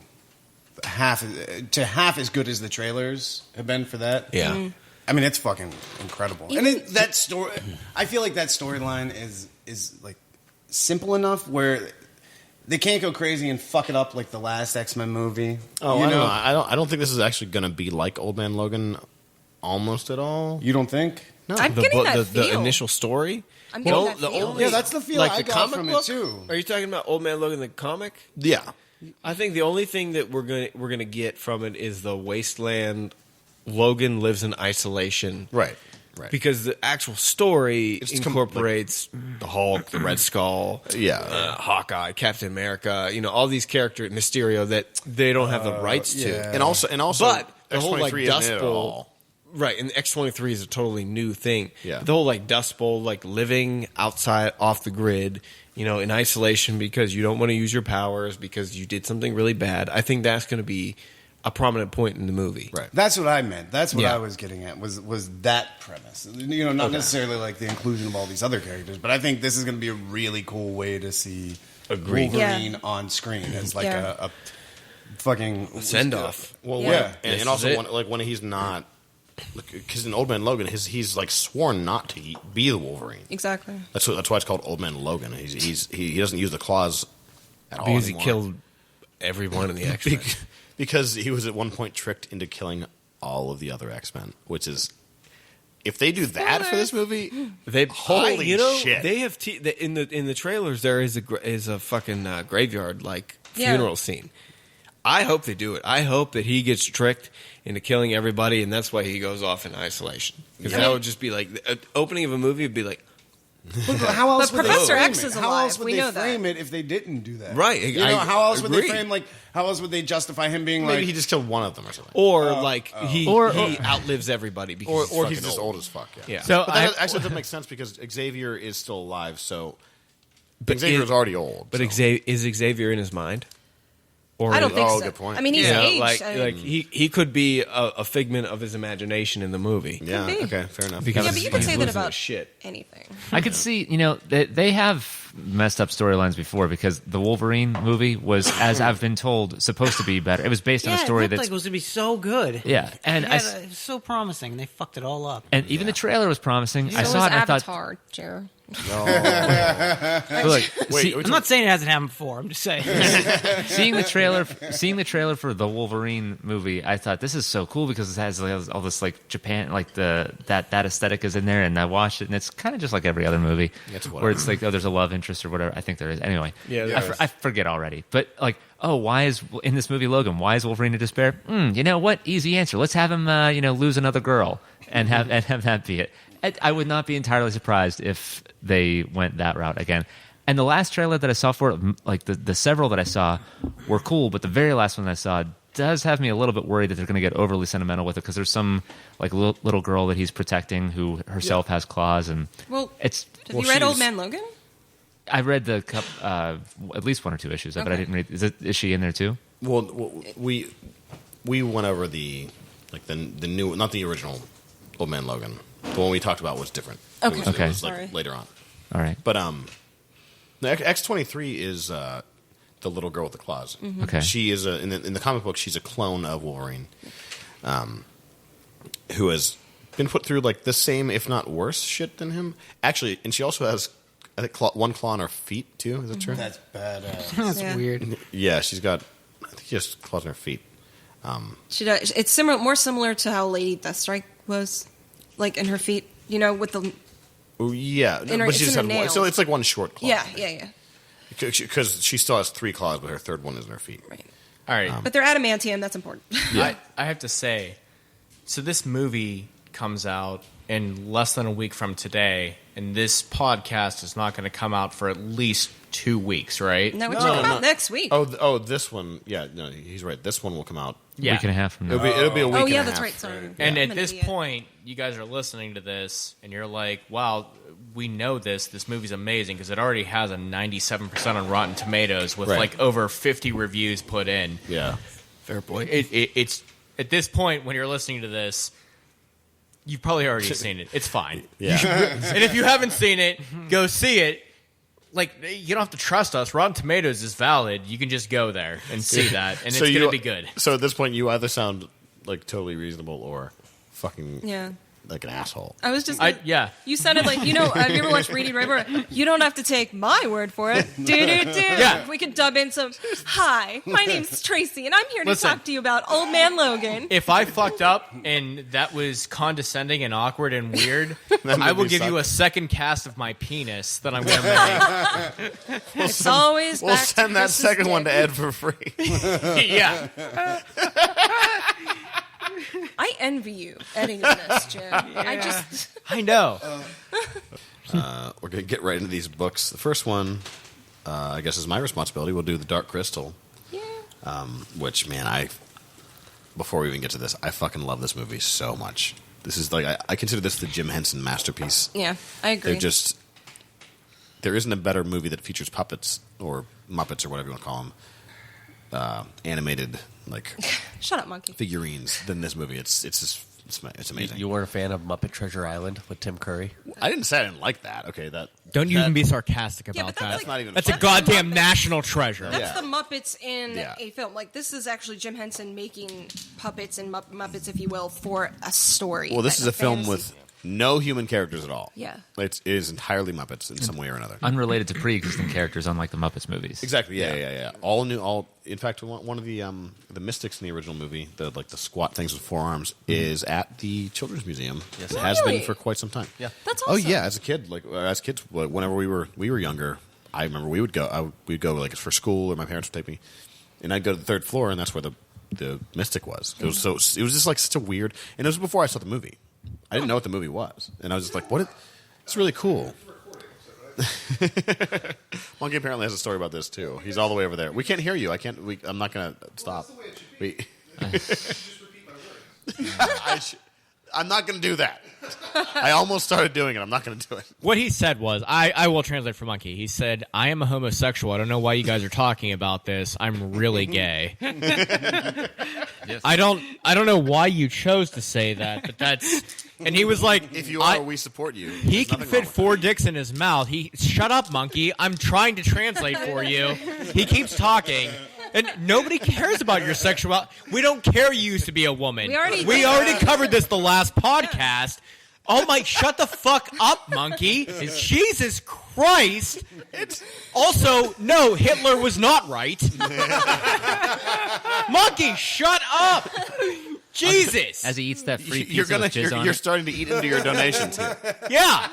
half as good as the trailers have been for that, Yeah. Mm-hmm. I mean it's fucking incredible. Even- and that story, I feel like that storyline is like simple enough where they can't go crazy and fuck it up like the last X-Men movie. Oh, you I know? don't know. I don't think this is actually going to be like Old Man Logan, almost at all. You don't think? No. I'm getting that the feel. initial story. I'm getting that the feel. only, Yeah, that's the feel like I the got comic from it, book? too. Are you talking about Old Man Logan the comic? Yeah. I think the only thing that we're gonna get from it is the wasteland. Logan lives in isolation, Right. Right. Because the actual story It's incorporates the Hulk, the Red Skull, Yeah. Hawkeye, Captain America. You know, all these characters, Mysterio, that they don't have the rights to. yeah. and also, But the whole like X-23 Dust isn't it at Bowl, all. right? And X-23 is a totally new thing. Yeah. The whole like Dust Bowl, like living outside, off the grid, you know, in isolation because you don't want to use your powers because you did something really bad. I think that's going to be a prominent point in the movie. Right. That's what I meant. That's what Yeah. I was getting at. Was that premise? You know, not necessarily like the inclusion of all these other characters, but I think this is going to be a really cool way to see Agreed. Wolverine Yeah. on screen as like Yeah. a fucking Send off. Well, Yeah. and, This and also is it. when he's not, because in Old Man Logan, he's like sworn not to be the Wolverine. Exactly. That's why it's called Old Man Logan. He doesn't use the claws at all Because he anymore. killed everyone in the X-Men. Because he was at one point tricked into killing all of the other X-Men, which is, if they do that for this movie, They Holy you know, shit. They have in the trailers. There is a fucking graveyard like Yeah. funeral scene. I hope they do it. I hope that he gets tricked into killing everybody, and that's why he goes off in isolation. Because that would just be like the opening of a movie would be like, How else But would Professor they frame X it? is How alive. else would We they know that. frame it if they didn't do that? Right. You know, I how else would they agree. frame how else would they justify him being Maybe like he just killed one of them or something. or he Or- outlives everybody because Or he's he's just old as fuck. Yeah. Yeah. So But I- that actually doesn't make sense because Xavier is still alive. So But Xavier's already old. But so. is Xavier in his mind? Or I don't think Oh, so. good point. I mean, he's Yeah, aged. like he could be a figment of his imagination in the movie. Yeah. be. Okay. Fair enough. Because yeah, but you could he's say that losing about his shit. anything. I could see, they have messed up storylines before because the Wolverine movie was, as I've been told, supposed to be better. It was based on a story it looked that's like it was going to be so good. yeah, and It was so promising. They fucked it all up. and even the trailer was promising. I So saw was it and I thought, Avatar, Jared. look, Wait, I'm not saying it hasn't happened before. I'm just saying. seeing the trailer for the Wolverine movie, I thought this is so cool because it has all this like Japan, like that aesthetic is in there, and I watched it, and it's kind of just like every other movie, where it's like, oh, there's a love interest or whatever. I think there is. Anyway, I forget already, but like, oh, why is in this movie Logan? Why is Wolverine in despair? You know what? Easy answer. Let's have him, lose another girl and have that be it. I would not be entirely surprised if they went that route again. And the last trailer that I saw for it, like the several that I saw, were cool, but the very last one that I saw does have me a little bit worried that they're going to get overly sentimental with it because there's some like little girl that he's protecting who herself has claws, and Well, it's. have you read Old Man Logan? I read at least one or two issues, but I didn't read. Is she in there too? Well, we went over the new, not the original Old Man Logan. The one we talked about was different. Okay. It Okay. was like Sorry. later on. All right. But the X-23 is the little girl with the claws. Okay. She is in the comic book. She's a clone of Wolverine, who has been put through like the same, if not worse, shit than him. Actually, and she also has, I think, one claw on her feet too. Is that true? That's badass. That's Yeah. weird. Yeah, she's got. I think she has claws on her feet. She does. It's more similar to how Lady Deathstrike was, like in her feet. With the Oh, yeah, In her- but she it's just in her had one. nails. So it's like one short claw. yeah. Because she still has 3 claws, but her third one is in her feet. Right. All right. But they're adamantium. That's important. I have to say, so this movie comes out in less than a week from today, and this podcast is not going to come out for at least 2 weeks, right? No, it should come out next week. Oh, this one. Yeah, no, he's right. This one will come out. Yeah. Week and a half from now. It'll be a week. Oh, and yeah, a that's half. right. Sorry. And I'm at an this idiot. point, you guys are listening to this, and you're like, wow, we know this. This movie's amazing because it already has a 97% on Rotten Tomatoes with Right. like over 50 reviews put in. Yeah. Fair point. It's at this point when you're listening to this, you've probably already seen it. It's fine. Yeah. And if you haven't seen it, go see it. Like, you don't have to trust us. Rotten Tomatoes is valid. You can just go there and see that, and it's going to be good. So at this point, you either sound like totally reasonable or fucking Yeah. like an asshole. I was just. Yeah. You sounded like, have you ever watched Reading Rainbow? You don't have to take my word for it. Yeah. We could dub in some, hi, my name's Tracy, and I'm here to Listen. talk to you about Old Man Logan. If I fucked up and that was condescending and awkward and weird, I will give you a second cast of my penis that I'm going to make. It's always We'll back to send that Chris's second one to dick. Ed for free. Yeah. I envy you editing this, Jim. I know. We're going to get right into these books. The first one, I guess, is my responsibility. We'll do The Dark Crystal. Yeah. Which, man, before we even get to this, I fucking love this movie so much. This is like, I consider this the Jim Henson masterpiece. Yeah, I agree. There isn't a better movie that features puppets or Muppets or whatever you want to call them, animated like Shut up, monkey. figurines than this movie. It's amazing. You weren't a fan of Muppet Treasure Island with Tim Curry? I didn't say I didn't like that. Okay, Don't even be sarcastic Yeah, about but that's that. like, not even That's a fun. goddamn national treasure. That's Yeah. the Muppets in Yeah. a film. Like, this is actually Jim Henson making puppets and Muppets, if you will, for a story. Well, this is a film fantasy. with no human characters at all. Yeah. It is entirely Muppets in some way or another. Unrelated to pre-existing characters, unlike the Muppets movies. Exactly. Yeah. All new. In fact, one of the mystics in the original movie, the squat things with 4 arms, is at the Children's Museum. Yes, it has Really? been for quite some time. Yeah. That's Oh awesome. yeah, as kids, whenever we were younger, I remember we'd go like for school, or my parents would take me. And I'd go to the third floor, and that's where the Mystic was. It was just like such a weird. And it was before I saw the movie. I didn't know what the movie was, and I was just like, "What? It's really cool." Monkey apparently has a story about this too. He's all the way over there. We can't hear you. I'm not going to stop. I'm not going to do that. I almost started doing it. I'm not going to do it. What he said was, I will translate for Monkey. He said, I am a homosexual. I don't know why you guys are talking about this. I'm really gay. Yes. I don't know why you chose to say that, but that's... And he was like... If you are, we support you. He can fit 4 dicks in his mouth. Shut up, Monkey. I'm trying to translate for you. He keeps talking. And nobody cares about your sexuality. We don't care you used to be a woman. We already covered this the last podcast. Oh my, shut the fuck up, Monkey. Jesus Christ. Also, no, Hitler was not right. Monkey, shut up. Jesus. As he eats that free pizza with jizz on You're it. starting to eat into your donations here. Yeah.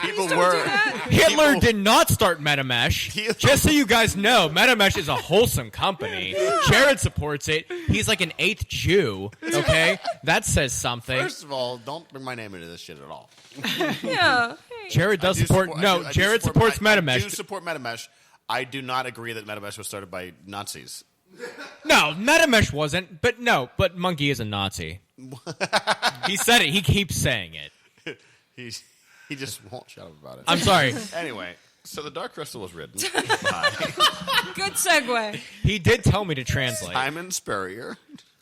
People were. Hitler did not start MetaMesh. Just so you guys know, MetaMesh is a wholesome company. Jared supports it. He's like an 8th Jew. Okay? That says something. First of all, don't bring my name into this shit at all. Yeah. Jared does support. Jared supports MetaMesh. I do support MetaMesh. I do not agree that MetaMesh was started by Nazis. No, MetaMesh wasn't. But Monkey is a Nazi. He said it. He keeps saying it. He just won't shut up about it. I'm sorry. Anyway, so the Dark Crystal was written by Good segue. He did tell me to translate. Simon Spurrier.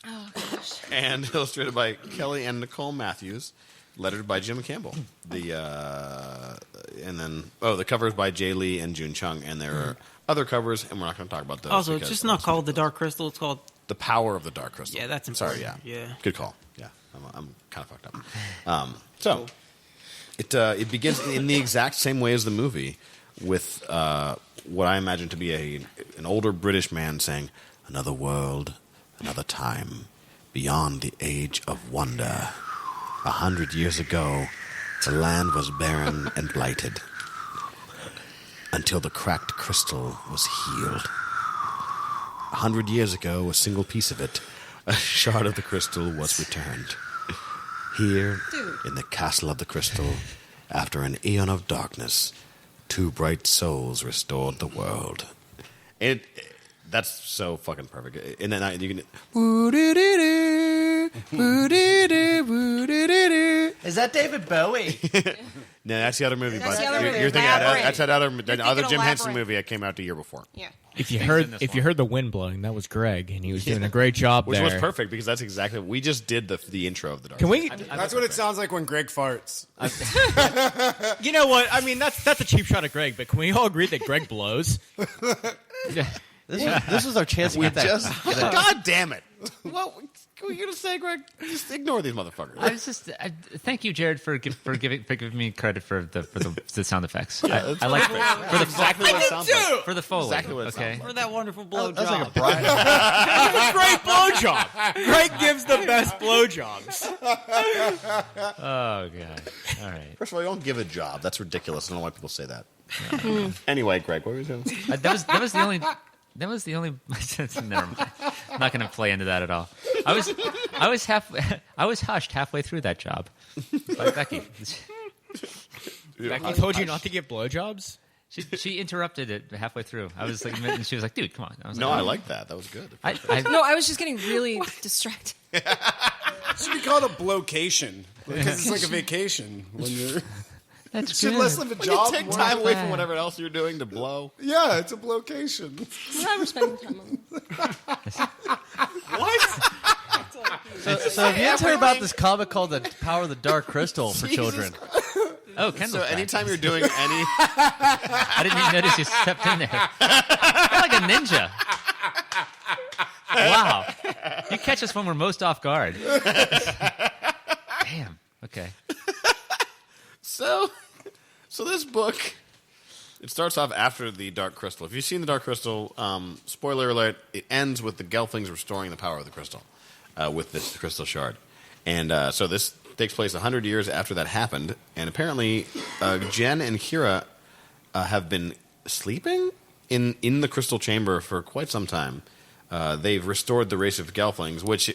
Oh, gosh. And illustrated by Kelly and Nicole Matthews. Lettered by Jim Campbell. The cover is by Jay Lee and June Chung, and there are other covers, and we're not going to talk about those. Also, it's just not called the Dark Crystal. It's called The Power of the Dark Crystal. Yeah, that's Sorry, important. yeah. Yeah. Good call. Yeah, I'm kind of fucked up. So it begins in the exact same way as the movie, with what I imagine to be an older British man saying, "Another world, another time, beyond the age of wonder. 100 years ago, the land was barren and blighted, until the cracked crystal was healed. 100 years ago, a single piece of it, a shard of the crystal, was returned. Here, in the castle of the crystal, after an eon of darkness, 2 bright souls restored the world." That's so fucking perfect. And then you can... Is that David Bowie? No, that's the other movie. That's Bud. the other movie. You're thinking that's that other thinking Jim Henson Labyrinth. movie that came out the year before. Yeah. If you heard the wind blowing, that was Greg, and he was doing a great job Which there. was perfect, because that's exactly... We just did the intro of the Dark Can we? That's what it sounds like when Greg farts. You know what? I mean, that's a cheap shot at Greg, but can we all agree that Greg blows? This was our chance to get that. God damn it! What were you gonna say, Greg? Just ignore these motherfuckers. I was just thank you, Jared, for giving me credit for the sound effects. Yeah, I like for exactly what it sounds like. for the Foley. Exactly what it Okay, sounds for that wonderful blowjob. That's like a Brian. That's a great blowjob. Greg gives the best blowjobs. Oh god. All right. First of all, you don't give a job. That's ridiculous. I don't know why people say that. Anyway, Greg, what were you doing? That was the only. That was the only. Never mind. I'm not going to play into that at all. I was hushed halfway through that job by Becky. Becky told you not to get blowjobs? She interrupted it halfway through. I was like, and she was like, "Dude, come on." I was No, like, I like that. That was good. No, I was just getting really distracted. It should be called a blowcation, because it's like a vacation when you're. That's Should good. less of a When job. you take more- time away from whatever else you're doing to blow. Yeah, it's a blowcation. I was spending time on So have you guys heard about this comic called The Power of the Dark Crystal for children? Oh, Kendall's So back. anytime you're doing any... I didn't even notice you stepped in there. You're like a ninja. Wow. You catch us when we're most off guard. Damn. Okay. So this book, it starts off after the Dark Crystal. If you've seen the Dark Crystal, spoiler alert, it ends with the Gelflings restoring the power of the crystal with this crystal shard. And so this takes place 100 years after that happened. And apparently Jen and Kira have been sleeping in the crystal chamber for quite some time. they've restored the race of Gelflings, which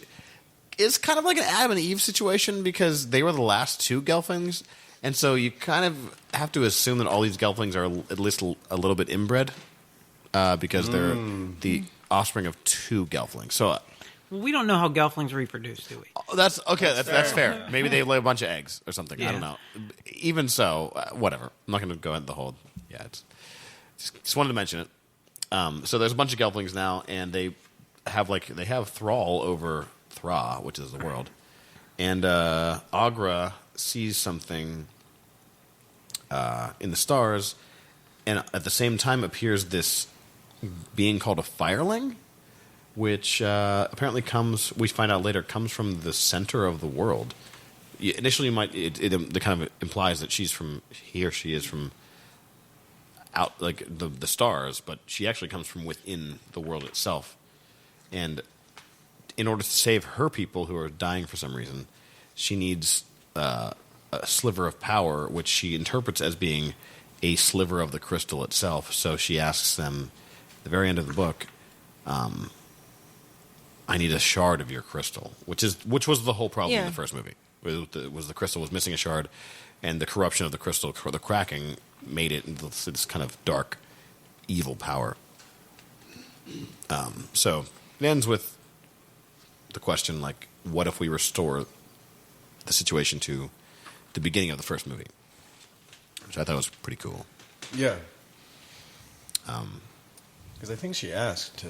is kind of like an Adam and Eve situation because they were the last two Gelflings, and so you kind of have to assume that all these Gelflings are at least a little bit inbred because they're the offspring of two Gelflings. So Well, we don't know how Gelflings reproduce, do we? that's okay. That's fair. Maybe they lay a bunch of eggs or something. I don't know. Even so, whatever. I'm not going to go into the whole. Yeah, just wanted to mention it. So there's a bunch of Gelflings now, and they have thrall over Thra, which is the world, and Agra sees something in the stars, and at the same time appears this being called a fireling, which apparently we find out later, comes from the center of the world. Initially, it kind of implies that she is from out like the stars, but she actually comes from within the world itself. And in order to save her people who are dying for some reason, she needs a sliver of power, which she interprets as being a sliver of the crystal itself. So she asks them at the very end of the book, I need a shard of your crystal, which was the whole problem in the first movie. Was the crystal was missing a shard, and the corruption of the crystal, the cracking, made it into this kind of dark, evil power. So it ends with the question, like, what if we restore the situation to the beginning of the first movie? Which I thought was pretty cool. Yeah. Because I think she asked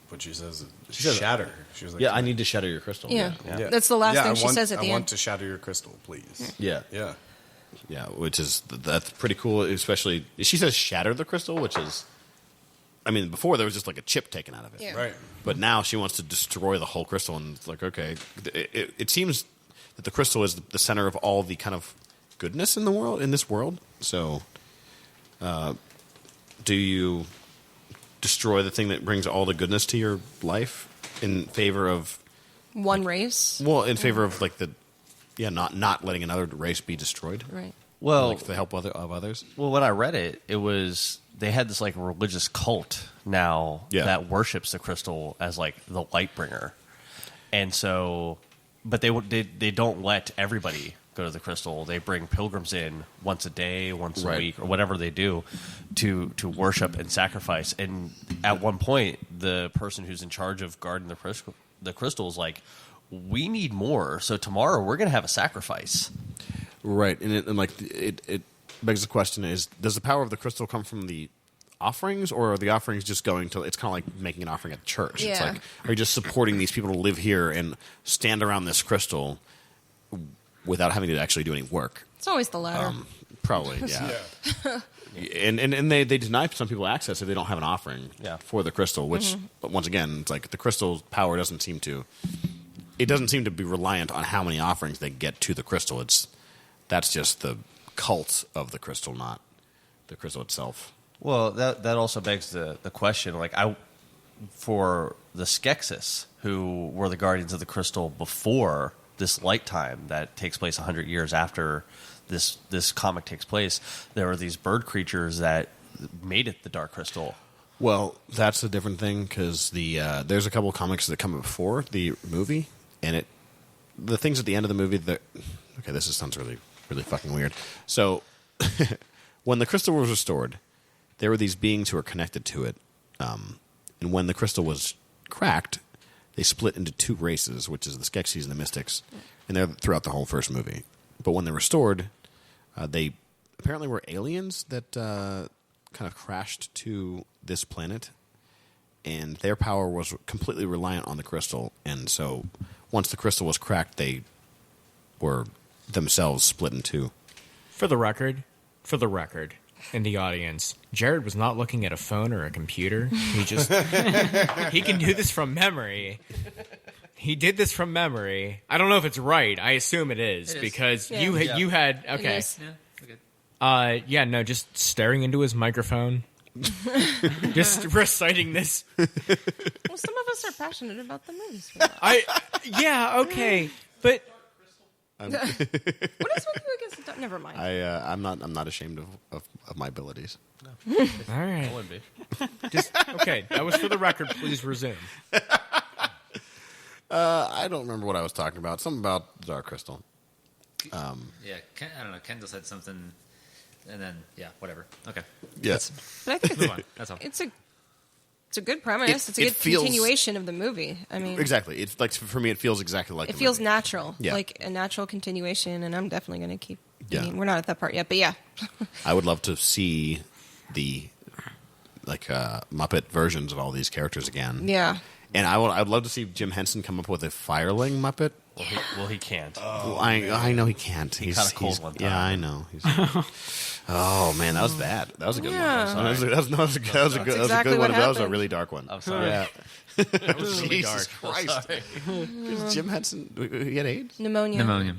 what she says. She says shatter. She was like, I need to shatter your crystal. Yeah. That's the last thing she says at the I end. want to shatter your crystal, please. Yeah. Yeah. Yeah, that's pretty cool, especially, she says shatter the crystal, which is, I mean, before there was just like a chip taken out of it. Yeah. Right. But now she wants to destroy the whole crystal, and it's like, okay. It seems that the crystal is the center of all the kind of goodness in this world. So, do you destroy the thing that brings all the goodness to your life in favor of One race. well, in favor of like not letting another race be destroyed? Right. Well, Like for the help of others? Well, when I read it, it was they had this like religious cult now that worships the crystal as like the light bringer, and so, but they don't let everybody go to the crystal. They bring pilgrims in once a day, once a week, or whatever they do to worship and sacrifice. And at one point, the person who's in charge of guarding the crystal is like, "We need more, so tomorrow we're going to have a sacrifice." Right, and it begs the question: does the power of the crystal come from the offerings, or are the offerings just going to? It's kind of like making an offering at church. It's Yeah. like, are you just supporting these people to live here and stand around this crystal without having to actually do any work? It's always the latter. Probably, yeah. And they deny some people access if they don't have an offering for the crystal. Which, but once again, it's like the crystal's power doesn't seem to be reliant on how many offerings they get to the crystal. That's just the cult of the crystal, not the crystal itself. Well, that also begs the question, like for the Skeksis, who were the guardians of the crystal before this light time that takes place 100 years after this comic takes place, there were these bird creatures that made it the Dark Crystal. Well, that's a different thing because there's a couple of comics that come before the movie, and the things at the end of the movie. This sounds really really fucking weird. So, when the crystal was restored, there were these beings who were connected to it, and when the crystal was cracked, they split into two races, which is the Skeksis and the Mystics, and they're throughout the whole first movie. But when they're restored, they apparently were aliens that kind of crashed to this planet, and their power was completely reliant on the crystal. And so, once the crystal was cracked, they were themselves split in two. For the record, in the audience, Jared was not looking at a phone or a computer. He just he can do this from memory. He did this from memory. I don't know if it's right. I assume it is because you had okay. Just staring into his microphone. Just reciting this. Well, some of us are passionate about the movies. Okay. But What is with you against the dog? Never mind. I'm not ashamed of my abilities. All right. I would be. Just okay. That was for the record. Please resume. I don't remember what I was talking about. Something about Dark Crystal. Yeah, I don't know. Kendall said something, and then whatever. Okay, Yes. but I think move on. That's all. it's a good premise. It's a it good feels- continuation of the movie. I mean, Exactly. It's like for me, it feels exactly like it the feels movie. natural, Yeah. like a natural continuation. And I'm definitely going to keep. Yeah. I mean, we're not at that part yet, but yeah. I would love to see the Muppet versions of all these characters again. Yeah. And I'd love to see Jim Henson come up with a Fireling Muppet. Well, he can't. Well, I know he can't. He caught a cold one time. Yeah, I know. Oh man, that was bad. That was a good Yeah. one. That was a good exactly one. what But that was a happened. really dark one. I'm sorry. Yeah. That was really Jesus dark. Christ. Jim Henson, he had AIDS? Pneumonia. Pneumonia.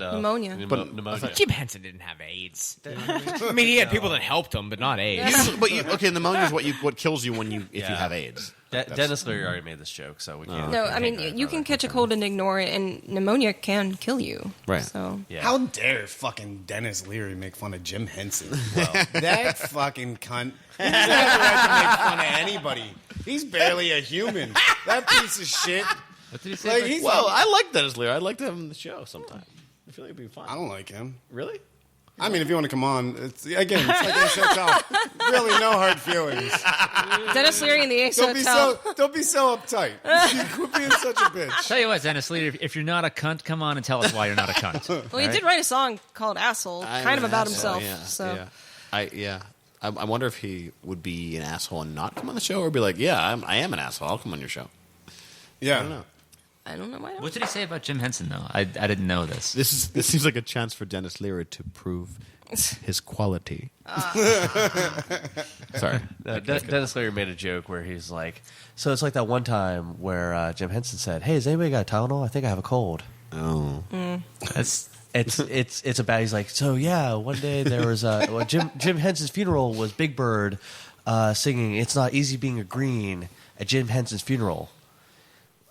But- Pneumonia. Jim Henson didn't have AIDS. I mean, he had people that helped him, but not AIDS. But okay, pneumonia is what kills you if you Yeah. have AIDS. Dennis Leary already made this joke, so we can't. No, I mean, you can catch a cold and ignore it, and pneumonia can kill you. Right. So, Yeah. How dare fucking Dennis Leary make fun of Jim Henson? That fucking cunt. He's never right to make fun of anybody. He's barely a human. That piece of shit. What did he say? Like, about- he's Well, I like Dennis Leary. I'd like to have him on the show sometime. I feel like it'd be fun. I don't like him. Really? I mean, if you want to come on, it's like I said, Tom, really no hard feelings. Dennis Leary in the Ace Don't Hotel. be so uptight. Quit being such a bitch. Tell you what, Dennis Leary, if you're not a cunt, come on and tell us why you're not a cunt. Well, he did write a song called "Asshole," kind of about himself. Yeah, So, yeah. I wonder if he would be an asshole and not come on the show, or be like, yeah, I am an asshole. I'll come on your show. Yeah. I don't know. I don't know why. What did he say about Jim Henson, though? I didn't know this. This seems like a chance for Dennis Leary to prove his quality. Sorry. Dennis Leary made a joke where he's like, so it's like that one time where Jim Henson said, "Hey, has anybody got Tylenol? I think I have a cold." Oh. That's It's about. He's like, so yeah. One day there was Jim Henson's funeral was Big Bird singing "It's Not Easy Being a Green" at Jim Henson's funeral.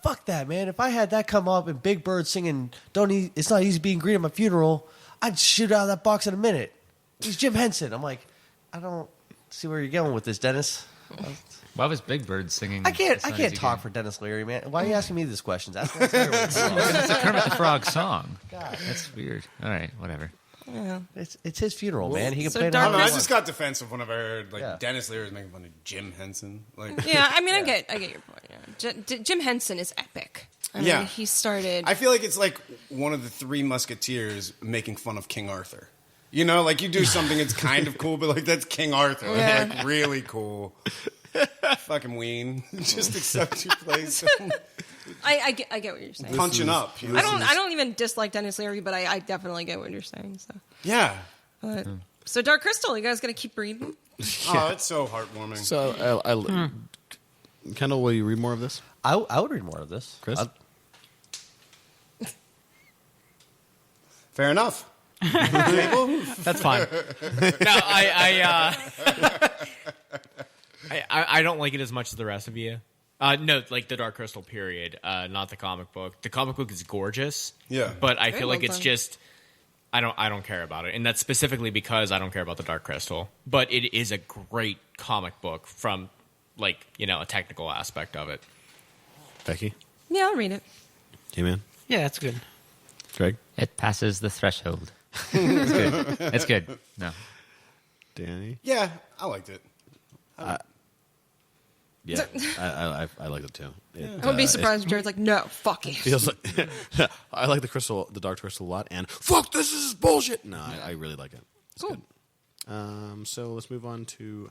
Fuck that, man! If I had that come up and Big Bird singing "It's Not Easy Being Green" at my funeral, I'd shoot out of that box in a minute. He's Jim Henson. I'm like, I don't see where you're going with this, Dennis. why was Big Bird singing? I can't It's Not talk Easy Game? for Dennis Leary, man. Why are you asking me these questions? Ask Dennis Leary what it's about. It's a Kermit the Frog song. That's weird. All right, whatever. It's his funeral, man. He can So play it Dark I don't know. I Crystal- just got defensive whenever I heard like Yeah. Dennis Leary was making fun of Jim Henson. Like, Yeah, I mean, I get your point. Yeah. Jim Henson is epic. I mean, Yeah. he started. I feel like it's like one of the Three Musketeers making fun of King Arthur. You know, like you do something it's kind of cool, but like that's King Arthur. Yeah. Like really cool. Fucking Ween. Just accept your place. I get what you're saying. Punching up. You know? I don't even dislike Dennis Leary, but I definitely get what you're saying. So, Yeah. but, so Dark Crystal, you guys gonna keep reading? Oh, it's so heartwarming. So, Kendall, will you read more of this? I would read more of this. Chris? Fair enough. That's fine. No, I don't like it as much as the rest of you. No, like the Dark Crystal period, not the comic book. The comic book is gorgeous. Yeah. But I Very feel like well it's done. just I don't care about it. And that's specifically because I don't care about the Dark Crystal. But it is a great comic book from like, a technical aspect of it. Becky? Yeah, I'll read it. K-Man? Yeah, that's good. Greg? It passes the threshold. It's good. It's good. No. Danny? Yeah, I liked it. Yeah, I like it too. I would be surprised if Jared's like, no, fuck it. Feels like I like the Dark Crystal a lot, and fuck this is bullshit. No, I really like it. It's Cool. good. So let's move on to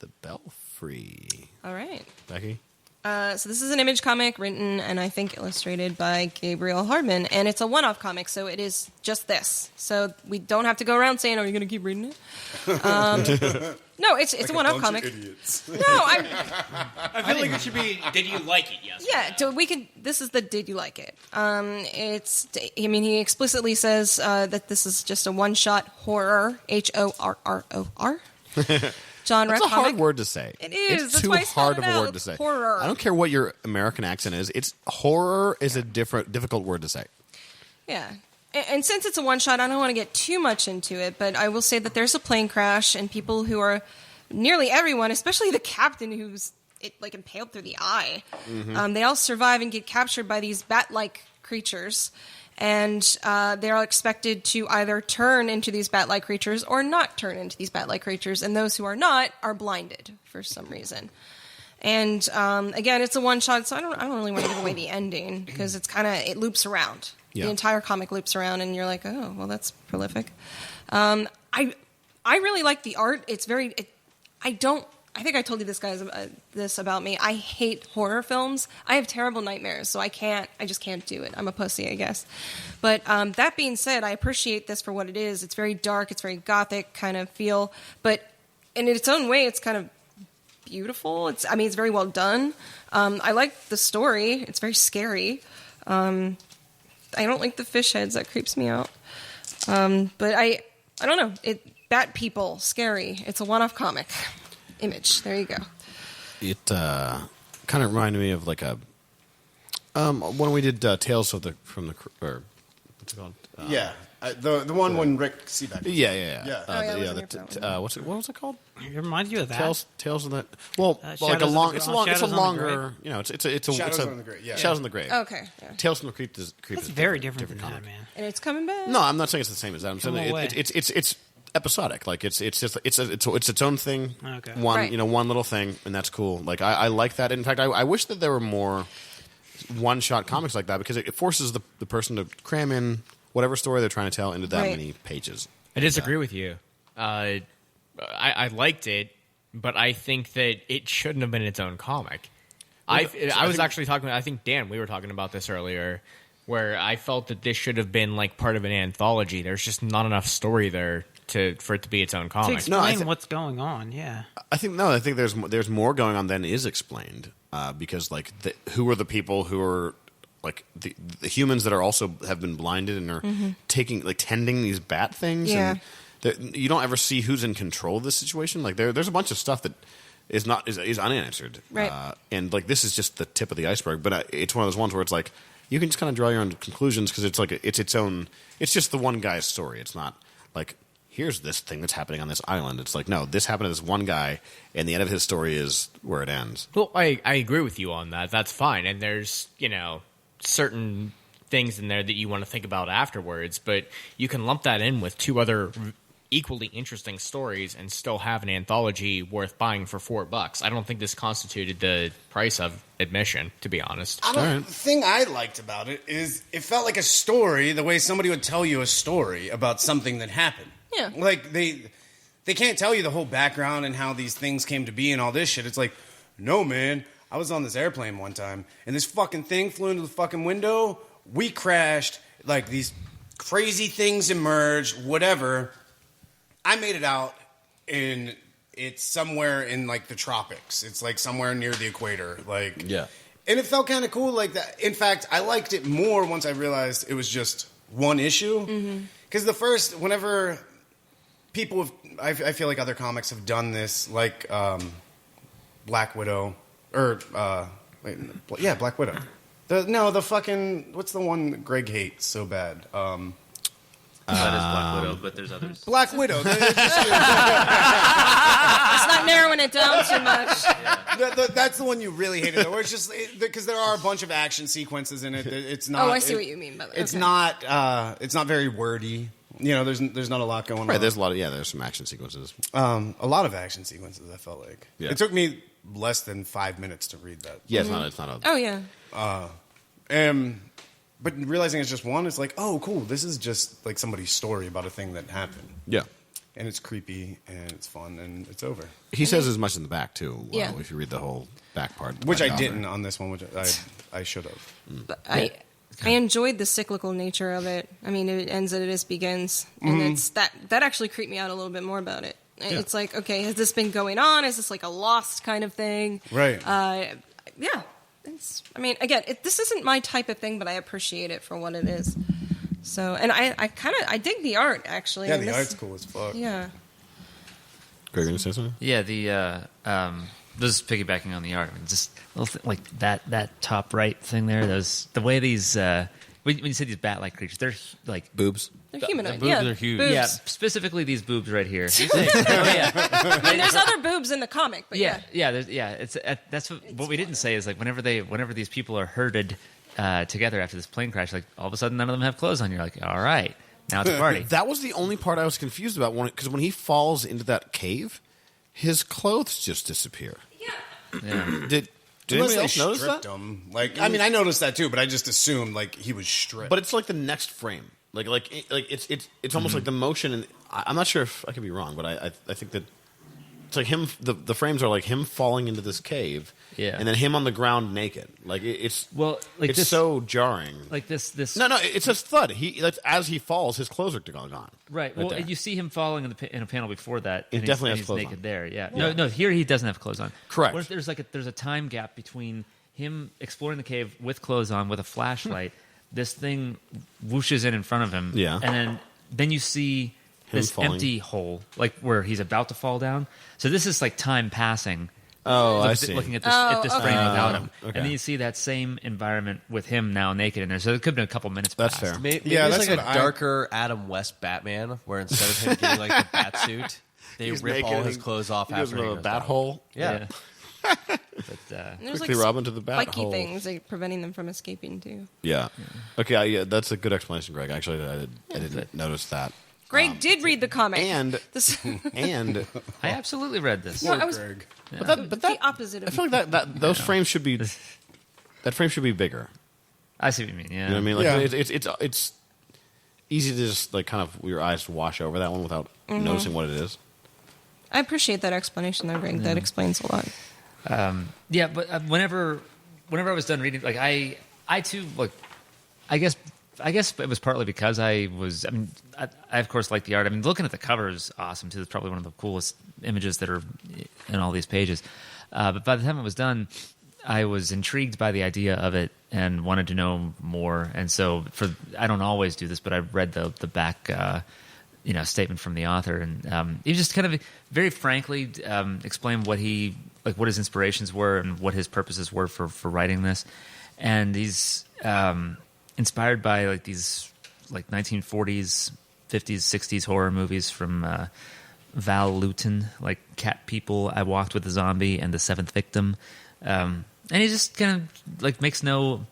the Belfry. All right. Becky. So this is an Image comic written and I think illustrated by Gabriel Hardman, and it's a one-off comic, so it is just this. So we don't have to go around saying, "Are you going to keep reading it?" No, it's a one-off comic. Idiots. No, I'm. I feel like it should be did you like it? Yes. Yeah, so we could. This is the "Did you like it?" It's. I mean, he explicitly says that this is just a one-shot horror. HORROR. Genre That's a comic. hard word to say. It is. It's That's too why I spelled hard of it a out. word to say. Horror. I don't care what your American accent is. It's horror is a difficult word to say. Yeah. And since it's a one-shot, I don't want to get too much into it, but I will say that there's a plane crash, and people who are nearly everyone, especially the captain who's impaled through the eye, they all survive and get captured by these bat-like creatures, and they're expected to either turn into these bat-like creatures or not turn into these bat-like creatures, and those who are not are blinded for some reason. And again, it's a one-shot, so I don't really want to give away the ending because it loops around. Yeah. The entire comic loops around, and you're like, oh, well, that's prolific. I really like the art. It's very. I think I told you this about me. I hate horror films. I have terrible nightmares, so I just can't do it. I'm a pussy, I guess. But that being said, I appreciate this for what it is. It's very dark. It's very gothic kind of feel, but in its own way, it's kind of beautiful. It's very well done. I like the story. It's very scary. I don't like the fish heads. That creeps me out. But I don't know. Bat people, scary. It's a one-off comic. Image. There you go. It kind of reminded me of like a when we did Tales from the or what's it called? The one when Rick Seaback. Yeah. What was it called? It reminds you of that. Tales of that. Well, like a long. It's a longer. You know, it's a Shadows on the Grave. Yeah. Shadows on the Grave. Okay. Yeah. Tales from the Creep is It's very different than comic. that, man. And it's coming back. No, I'm not saying it's the same as that. I'm saying away. it's episodic. Like it's its own thing. Okay. One little thing, and that's cool. Like I like that. In fact, I wish that there were more one-shot comics like that because it forces the person to cram in whatever story they're trying to tell into that many pages. I disagree with you. I liked it, but I think that it shouldn't have been its own comic. I was actually talking. I think Dan, we were talking about this earlier, where I felt that this should have been like part of an anthology. There's just not enough story there for it to be its own To comic. explain what's going on, yeah. I think there's more going on than is explained because like who are the people who are like the humans that are also have been blinded and are tending these bat things. Yeah. And you don't ever see who's in control of this situation. Like there's a bunch of stuff that is unanswered. Right. And like this is just the tip of the iceberg. But it's one of those ones where it's like you can just kind of draw your own conclusions because it's like it's its own. It's just the one guy's story. It's not like here's this thing that's happening on this island. It's like no, this happened to this one guy, and the end of his story is where it ends. Well, I agree with you on that. That's fine. And there's certain things in there that you want to think about afterwards, but you can lump that in with two other equally interesting stories and still have an anthology worth buying for $4. I don't think this constituted the price of admission, to be honest. The thing I liked about it is it felt like a story the way somebody would tell you a story about something that happened. Yeah. Like they can't tell you the whole background and how these things came to be and all this shit. It's like, no, man, I was on this airplane one time and this fucking thing flew into the fucking window. We crashed. Like these crazy things emerged, whatever. I made it out, and it's somewhere in like the tropics. It's like somewhere near the equator. Like, Yeah. And it felt kind of cool like that. In fact, I liked it more once I realized it was just one issue. Because whenever people have, I feel like other comics have done this, like Black Widow, or, Black Widow. The fucking, what's the one that Greg hates so bad? That is Black Widow, but there's others. Black Widow. It's not narrowing it down too much. That's the one you really hated, though. Where it's just because there are a bunch of action sequences in it. It's not. Oh, I see what you mean by that. It's Okay. not. It's not very wordy. There's not a lot going on. Right, there's a lot of there's some action sequences. A lot of action sequences. I felt like Yeah. it took me less than 5 minutes to read that. Yeah, it's not a Oh, yeah. But realizing it's just one, it's like, oh, cool. This is just like somebody's story about a thing that happened, yeah. and it's creepy and it's fun and it's over. He says as much in the back too. Yeah. If you read the whole back part, Which by I the author. didn't on this one, which I should have. But I enjoyed the cyclical nature of it. I mean, it ends and it begins, and it's that actually creeped me out a little bit more about it. It's like, okay, has this been going on? Is this like a Lost kind of thing? Right. Yeah. Again, this isn't my type of thing, but I appreciate it for what it is. So, and I dig the art actually. Yeah, and the this- art's cool as fuck. Yeah. Greg, you gonna say something? Yeah, this is piggybacking on the art. Just a little like that top right thing there. The way these when you say these bat-like creatures, they're like Boobs. They're humanoid. boobs yeah, are huge. Boobs. yeah, specifically these boobs right here. Yeah. I mean, there's other boobs in the comic, but yeah. It's that's what we didn't say is like whenever these people are herded together after this plane crash, like all of a sudden none of them have clothes on. You're like, all right, now it's a party. That was the only part I was confused about because when he falls into that cave, his clothes just disappear. Yeah. Did Unless anybody they else notice stripped that? him. Like, I mean, I noticed that too, but I just assumed like he was stripped. But it's like the next frame. Like it's almost like the motion, and I'm not sure if I could be wrong, but I think that it's like him. The frames are like him falling into this cave, Yeah. and then him on the ground naked. Like it's so jarring. Like this. No, it's a thud. As he falls, his clothes are gone. Right. Well, there. you see him falling in a panel before that. He and definitely has he's clothes naked on. there. Yeah. No. Here he doesn't have clothes on. Correct. What if there's a time gap between him exploring the cave with clothes on with a flashlight? This thing whooshes in front of him. Yeah. And then you see this falling. empty hole, like where he's about to fall down. So this is like time passing. Oh, I see. Looking at this frame without him, okay. and then you see that same environment with him now naked in there. So it could have been a couple minutes. That's past. fair. Maybe Yeah, it's that's like a what I- darker Adam West Batman, where instead of him getting like the bat suit, they He's rip naked all and his clothes off He goes after he into a goes bat down. hole. Yeah. But, And there's Quickly Robin to the bat spiky hole. things like preventing them from escaping too. Yeah. Okay. Yeah, that's a good explanation, Greg. Actually, I didn't notice that. Greg did read the comic. And This, and I absolutely read this. no, I was Greg. but the that opposite I of feel like that those frames should be that frame should be bigger. I see what you mean. Yeah. You know what I mean? Like Yeah. it's easy to just like kind of your eyes wash over that one without noticing what it is. I appreciate that explanation there, Greg. That explains a lot. Yeah, but whenever I was done reading, like I too, like I guess it was partly because I of course like the art. I mean, looking at the cover is awesome too. It's probably one of the coolest images that are in all these pages. But by the time it was done, I was intrigued by the idea of it and wanted to know more. And so I don't always do this, but I read the back statement from the author, and he just kind of very frankly explained what his inspirations were and what his purposes were for writing this. And he's inspired by like these like 1940s, 50s, 60s horror movies from Val Lewton, like Cat People, I Walked with a Zombie, and The Seventh Victim. And he just kind of like makes no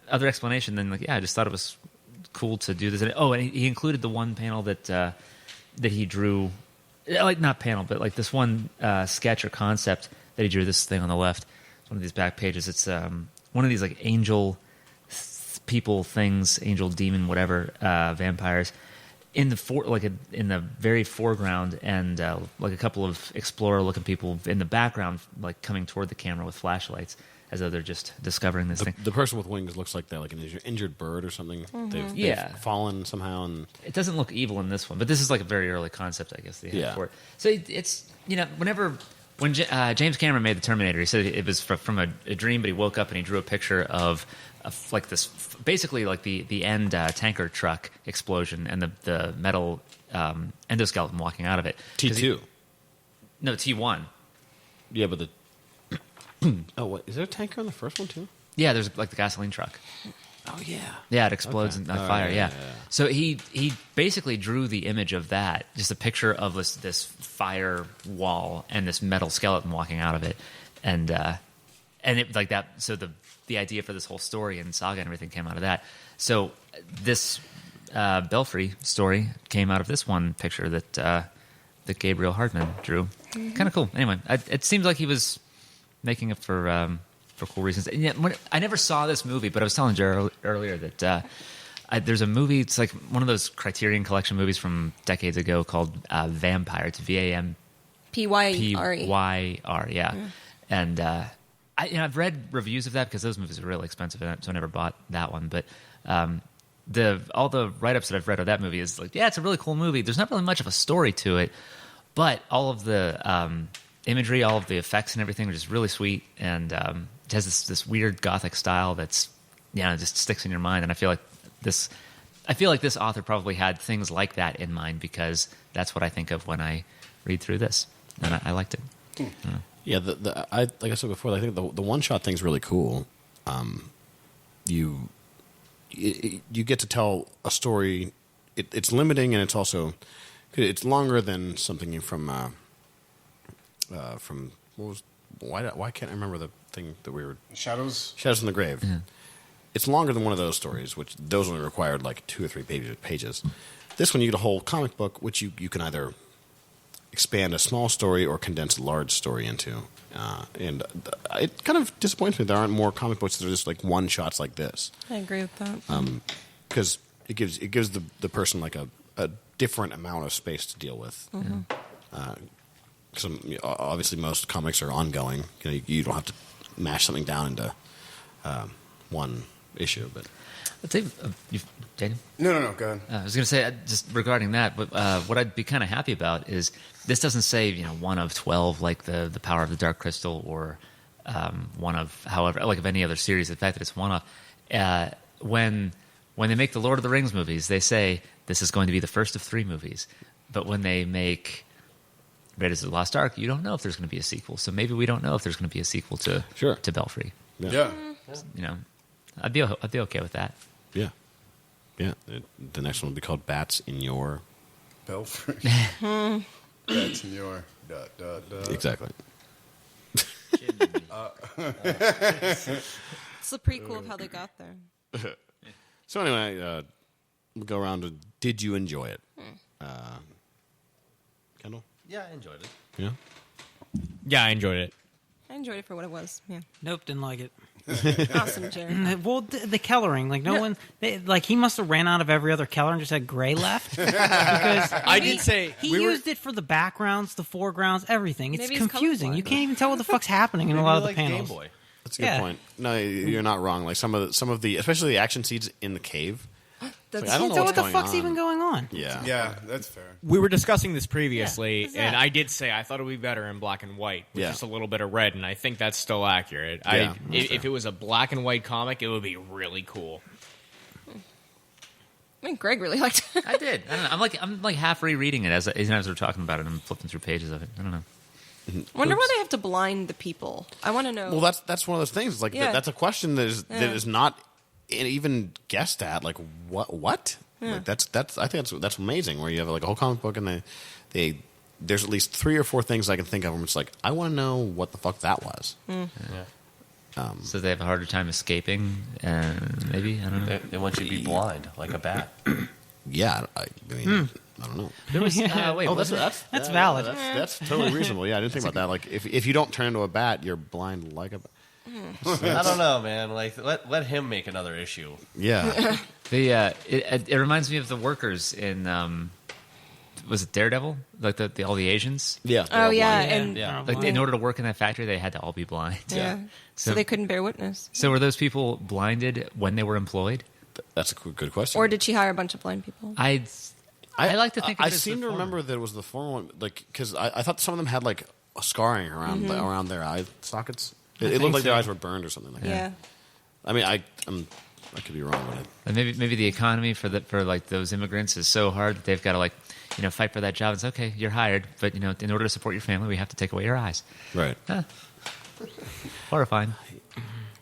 other explanation than like, yeah, I just thought it was cool to do this. And he included the one panel that he drew, like not panel, but like this one sketch or concept that he drew. This thing on the left, it's one of these back pages. It's one of these like angel people things, angel demon, whatever, vampires in the very foreground, and like a couple of explorer-looking people in the background, like coming toward the camera with flashlights, as though they're just discovering this thing. The person with wings looks like like an injured bird or something. They've fallen somehow, and It doesn't look evil in this one, but this is like a very early concept, I guess, they had Yeah. for it. So it's when James Cameron made the Terminator, he said it was from a dream, but he woke up and he drew a picture of like this, basically like the end tanker truck explosion and the metal endoskeleton walking out of it. T2. No, T1. Yeah, but the oh, what is there a tanker on the first one too? Yeah, there's like the gasoline truck. Oh yeah. Yeah, it explodes on fire. right, Yeah. yeah. So he basically drew the image of that, just a picture of this fire wall and this metal skeleton walking out of it, and it like that. So the idea for this whole story and saga and everything came out of that. So this Belfry story came out of this one picture that Gabriel Hardman drew. Kind of cool. Anyway, it seems like he was making it for cool reasons. And yet, I never saw this movie, but I was telling Jared earlier that there's a movie. It's like one of those Criterion Collection movies from decades ago called Vampire. It's VAMPYR. Yeah. And I've read reviews of that because those movies are really expensive, so I never bought that one. But all the write-ups that I've read of that movie is like, yeah, it's a really cool movie. There's not really much of a story to it, but all of the imagery, all of the effects and everything are just really sweet, and it has this weird gothic style that's just sticks in your mind. And I feel like this author probably had things like that in mind, because that's what I think of when I read through this, and I liked it. Yeah, like I said before, I think the one shot thing's really cool. You you get to tell a story. It's limiting, and it's also it's longer than something from why can't I remember the thing that we were Shadows in the Grave. It's longer than one of those stories, which those only required like 2 or 3 pages. This one you get a whole comic book, which you can either expand a small story or condense a large story into. And it kind of disappoints me there aren't more comic books that are just like one shots like this. I agree with that. Because it gives the person like a different amount of space to deal with. Because obviously most comics are ongoing. You don't have to mash something down into one issue. But I'll tell you, Daniel? No, go ahead. I was going to say, just regarding that, but what I'd be kind of happy about is this doesn't say, one of 12 like the Power of the Dark Crystal or one of however, like of any other series. The fact that it's one of, when they make the Lord of the Rings movies, they say this is going to be the first of 3 movies. But when they make Raiders of the Lost Ark, you don't know if there's going to be a sequel. So maybe we don't know if there's going to be a sequel to Belfry. Yeah. I'd be okay with that. yeah. The next one will be called Bats in Your... Belfry. That's in your... Exactly. It's the prequel of how they got there. So anyway, we'll go around to did you enjoy it? Kendall? Yeah, I enjoyed it. Yeah? Yeah, I enjoyed it. I enjoyed it for what it was. Yeah. Nope, didn't like it. Awesome, Jared. Well, the coloring, like no one, he must have ran out of every other color and just had gray left. Because I did say he used it for the backgrounds, the foregrounds, everything. It's Maybe he's confusing. colorblind. You can't even tell what the fuck's happening in a lot of the Like panels. Game Boy. That's a good point. No, you're not wrong. Like some of the especially the action scenes in the cave. That's I don't know So what's what the going fuck's on. even going on? Yeah. Yeah, that's fair. we were discussing this previously, Yeah, what's and that? I did say I thought it would be better in black and white with Yeah. just a little bit of red, and I think that's still accurate. Yeah, If it was a black and white comic, it would be really cool. I mean, Greg really liked it. I did. I don't know. I'm like half rereading it as we're talking about it. I'm flipping through pages of it. I don't know. Wonder why they have to blind the people. I want to know. Well, that's one of those things. Like Yeah. that's a question that is not even guessed at. Like what? Yeah. Like I think that's amazing. Where you have like a whole comic book and they there's at least 3 or 4 things I can think of. Where it's like I want to know what the fuck that was. So they have a harder time escaping, and maybe I don't know. They want you to be blind, like a bat. Yeah, I mean I don't know. There was wait, Oh, wasn't That's valid. That's totally reasonable. Yeah, I didn't think about that. Like if you don't turn into a bat, you're blind like a bat. I don't know, man. Like, let him make another issue. Yeah. it reminds me of the workers in was it Daredevil? Like all the Asians. Yeah. oh yeah, Yeah. and Yeah. Like in order to work in that factory, they had to all be blind. yeah. So So- they couldn't bear witness. So were those people blinded when they were employed? That's a good question. Or did she hire a bunch of blind people? I like to think. Of I it as seem the to former. remember that it was the former one, like because I thought some of them had like a scarring around around their eye sockets. It looked like their eyes were burned or something like Yeah. that. I mean, I could be wrong with it. And maybe the economy for like those immigrants is so hard that they've got to like fight for that job. It's okay, you're hired, but in order to support your family, we have to take away your eyes. Right. Horrifying.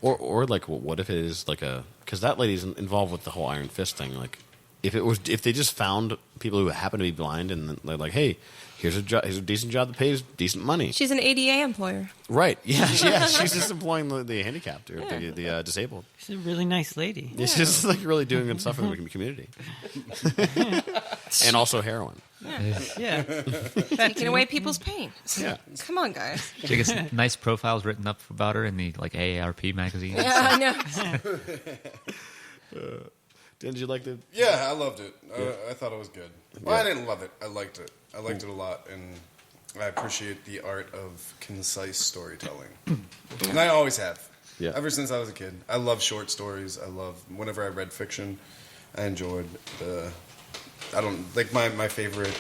Or like, what if it is like because that lady's involved with the whole Iron Fist thing. Like, if they just found people who happen to be blind and they're like, hey, here's a decent job that pays decent money. She's an ADA employer. Right. Yeah. She's just employing the handicapped or the disabled. She's a really nice lady. Yeah, she's just like really doing good stuff in the community. And also heroin. Yeah. Taking away people's pain. Yeah. Come on, guys. She gets nice profiles written up about her in the like AARP magazine. Yeah, I know. Didn't you like the? Yeah, I loved it. I thought it was good. Well, I didn't love it. I liked it. I liked it a lot, and I appreciate the art of concise storytelling. And I always have. Yeah. Ever since I was a kid. I love short stories. I love whenever I read fiction. I enjoyed my favorite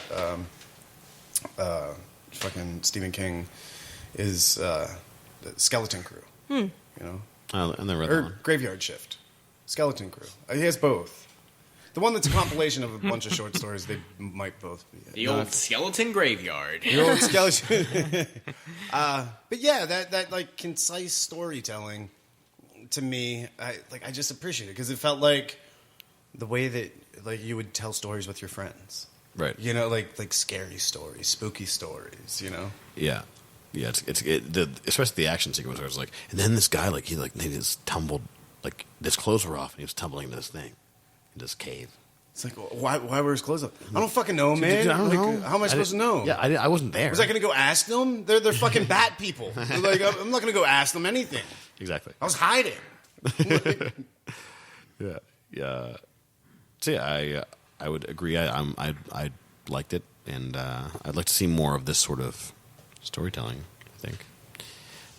fucking Stephen King is the Skeleton Crew. You know? Oh, and then read that Or one. Graveyard Shift. Skeleton Crew. He has both. The one that's a compilation of a bunch of short stories, they might both be. The old skeleton graveyard. The old skeleton. But yeah, that like concise storytelling to me, I just appreciate it because it felt like the way that like you would tell stories with your friends. Right. You know, like scary stories, spooky stories, you know? Yeah. Yeah, especially the action sequence where it's like, and then this guy, he just tumbled, like, his clothes were off, and he was tumbling into this thing, in this cave. It's like, why were his clothes up? I don't fucking know, man. Dude, I don't know. How am I supposed to know? Yeah, I wasn't there. Was I going to go ask them? They're fucking bat people. Like, I'm not going to go ask them anything. Exactly. I was hiding. Yeah. Yeah. So, yeah, I would agree. I liked it, and I'd like to see more of this sort of storytelling, I think.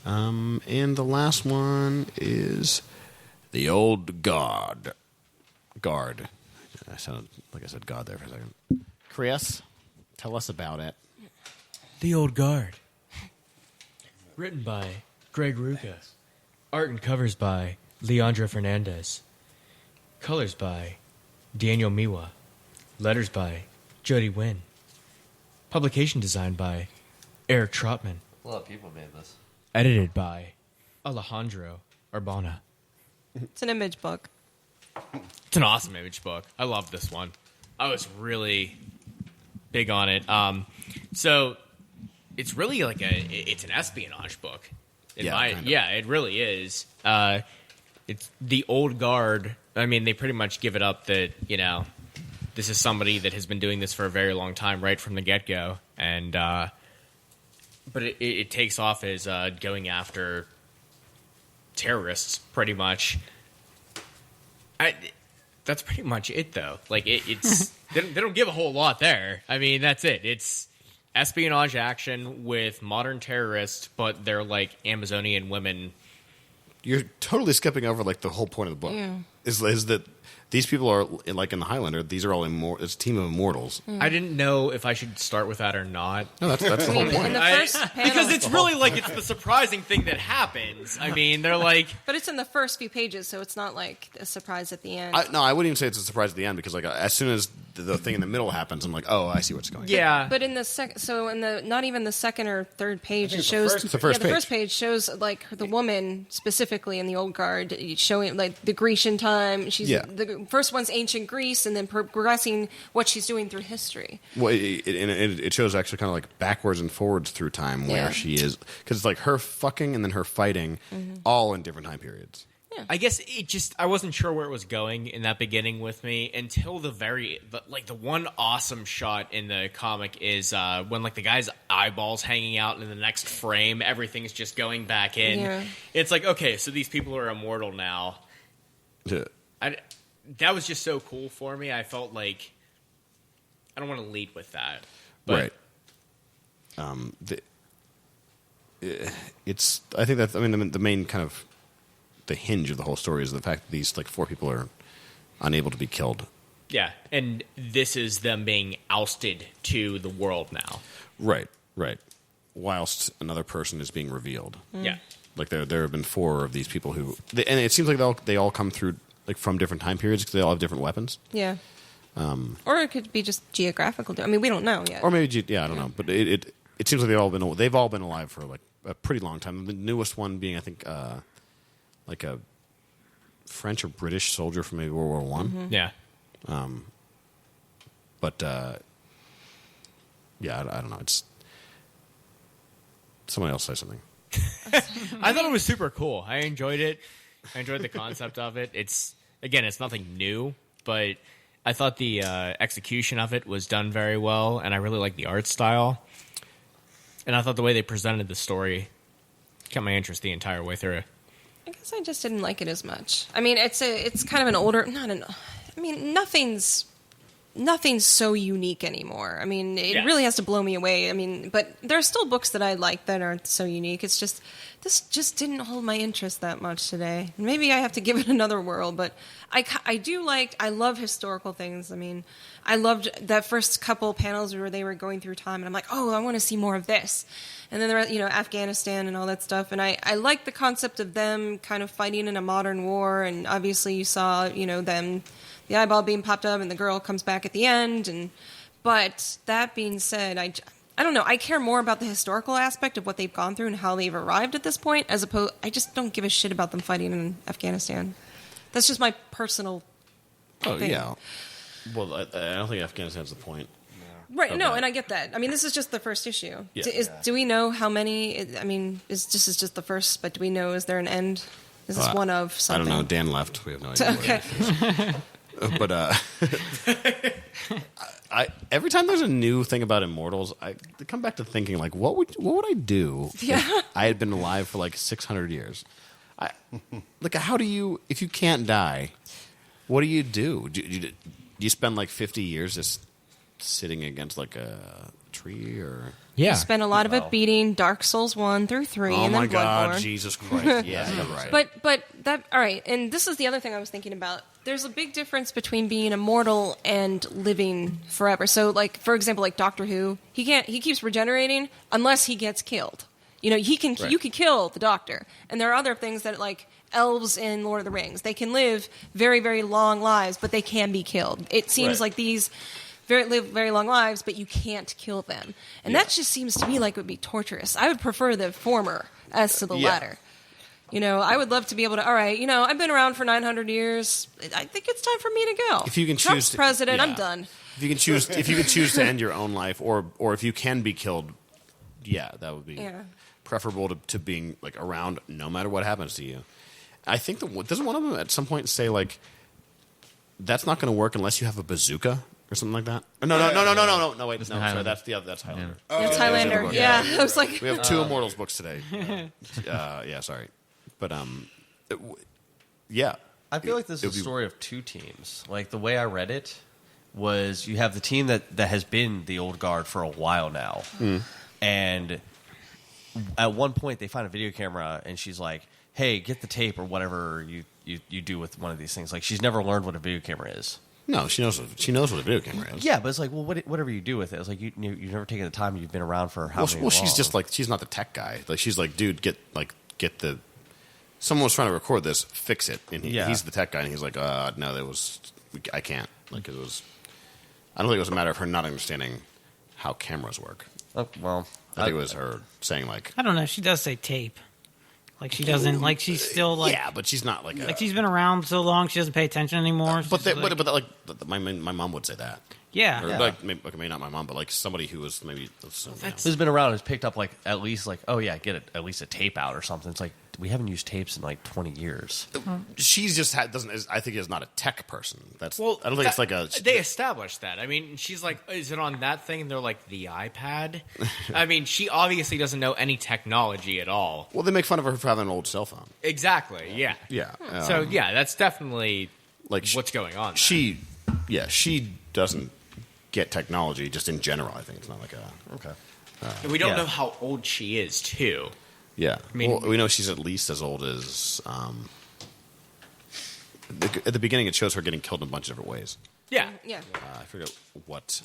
And the last one is The Old Guard. I sounded like I said God there for a second. Chris, tell us about it. The Old Guard. Written by Greg Rucka. Art and covers by Leandra Fernandez. Colors by Daniel Miwa. Letters by Jody Wynn. Publication design by Eric Trotman. A lot of people made this. Edited by Alejandro Urbana. It's an image book. It's an awesome image book. I love this one. I was really big on it. So it's really like it's an espionage book. Yeah, it really is. It's the Old Guard. I mean, they pretty much give it up that, you know, this is somebody that has been doing this for a very long time, right from the get-go. And but it takes off as going after terrorists, pretty much. That's pretty much it, though. Like, it's they don't give a whole lot there. I mean, that's it. It's espionage action with modern terrorists, but they're like Amazonian women. You're totally skipping over like the whole point of the book. Yeah. Is that these people are like in the Highlander? These are all it's a team of immortals. I didn't know if I should start with that or not. No, that's the whole point. In the first panel, because it's really like it's the surprising thing that happens. I mean, they're like, but it's in the first few pages, so it's not like a surprise at the end. I wouldn't even say it's a surprise at the end because like as soon as the thing in the middle happens, I'm like, oh, I see what's going on. Yeah. But in the not even the second or third page, it shows the first page shows like the woman specifically in the Old Guard showing like the Grecian time. The first one's ancient Greece, and then progressing what she's doing through history. Well, it shows actually kind of like backwards and forwards through time where she is, because it's like her fucking and then her fighting, all in different time periods. Yeah. I guess I wasn't sure where it was going in that beginning with me until the one awesome shot in the comic is when like the guy's eyeballs hanging out and in the next frame everything's just going back in. Yeah. It's like, okay, so these people are immortal now. Yeah. That was just so cool for me. I felt like I don't want to lead with that. But right. I think that's, I mean, the main kind of the hinge of the whole story is the fact that these like 4 people are unable to be killed. Yeah, and this is them being ousted to the world now. Right. Whilst another person is being revealed. Yeah. Like there have been 4 of these people who, and it seems like they all come through like from different time periods because they all have different weapons. Yeah. Or it could be just geographical. I mean, we don't know yet. Or maybe, I don't know. But it seems like they've all been alive for like a pretty long time. The newest one being, I think, like a French or British soldier from maybe World War One. Mm-hmm. Yeah. But I don't know. It's someone else say something. I thought it was super cool. I enjoyed it. I enjoyed the concept of it. It's nothing new, but I thought the execution of it was done very well, and I really liked the art style. And I thought the way they presented the story kept my interest the entire way through. I guess I just didn't like it as much. I mean, it's kind of an older. I mean, nothing's so unique anymore. I mean, it really has to blow me away. I mean, but there are still books that I like that aren't so unique. It's just this just didn't hold my interest that much today. Maybe I have to give it another whirl, but I love historical things. I mean, I loved that first couple panels where they were going through time, and I'm like, oh, I want to see more of this. And then there are, Afghanistan and all that stuff. And I like the concept of them kind of fighting in a modern war. And obviously you saw, them, the eyeball being popped up and the girl comes back at the end. But that being said, I don't know. I care more about the historical aspect of what they've gone through and how they've arrived at this point, as opposed, I just don't give a shit about them fighting in Afghanistan. That's just my personal Oh thing. yeah. Well, I don't think Afghanistan's the point. Right, no, Okay. and I get that. I mean, this is just the first issue. Yeah. Do we know how many? I mean, this is just the first, but do we know, is there an end? Is this one of I something? don't know. Dan left. We have no idea. Okay. But every time there's a new thing about immortals, I come back to thinking like, what would I do if I had been alive for like 600 years? How do you, if you can't die, what do you do? Do you spend like 50 years just sitting against like a tree or? Yeah. Spent a lot of it beating Dark Souls 1 through 3 Oh and my then God, Bloodborne. Jesus Christ! Yeah, you're right. But that, all right, and this is the other thing I was thinking about. There's a big difference between being immortal and living forever. So, like, for example, like Doctor Who, he keeps regenerating unless he gets killed. You know, you can kill the Doctor. And there are other things that, like elves in Lord of the Rings, they can live very, very long lives, but they can be killed. It seems like these live very long lives, but you can't kill them. And that just seems to me like it would be torturous. I would prefer the former as to the latter. You know, I would love to be able to, all right, you know, I've been around for 900 years. I think it's time for me to go. If you can Trump's choose president, I'm done. If you can choose to end your own life, or if you can be killed, that would be preferable to being like around no matter what happens to you. I think doesn't one of them at some point say like that's not going to work unless you have a bazooka or something like that? No, wait, sorry, that's Highlander. It's Highlander. Yeah, I was like, we have two Immortals books today. Sorry, but I feel like this is a story of two teams. Like the way I read it was you have the team that has been the old guard for a while now, and at one point they find a video camera and she's like, hey, get the tape or whatever you do with one of these things. Like she's never learned what a video camera is. No, she knows what a video camera is. Yeah, but it's like, well, whatever you do with it, it's like you've never taken the time. You've been around for how many? Well, she's just like she's not the tech guy. Like she's like, dude, get the. Someone was trying to record this, fix it, and he's the tech guy, and he's like, no, I can't. Like it was. I don't think it was a matter of her not understanding how cameras work. Oh, well, I think it was her saying like, I don't know. She does say tape. Like she doesn't. Like she's still like. Yeah, but she's not like. Like she's been around so long, she doesn't pay attention anymore. My mom would say that. Yeah. Or like maybe not my mom, but like somebody who was maybe who's been around has picked up like at least like, oh yeah, get at least a tape out or something. It's like we haven't used tapes in like 20 years. She's just I think is not a tech person. I don't think it's like a. They established that. I mean, she's like, is it on that thing? And they're like, the iPad. I mean, she obviously doesn't know any technology at all. Well, they make fun of her for having an old cell phone. Exactly. Yeah. Yeah. So that's definitely like what's going on. She doesn't get technology just in general. I think it's not like a And we don't know how old she is too. Yeah, I mean, we know she's at least as old as. At the beginning, it shows her getting killed in a bunch of different ways. yeah. I forget what.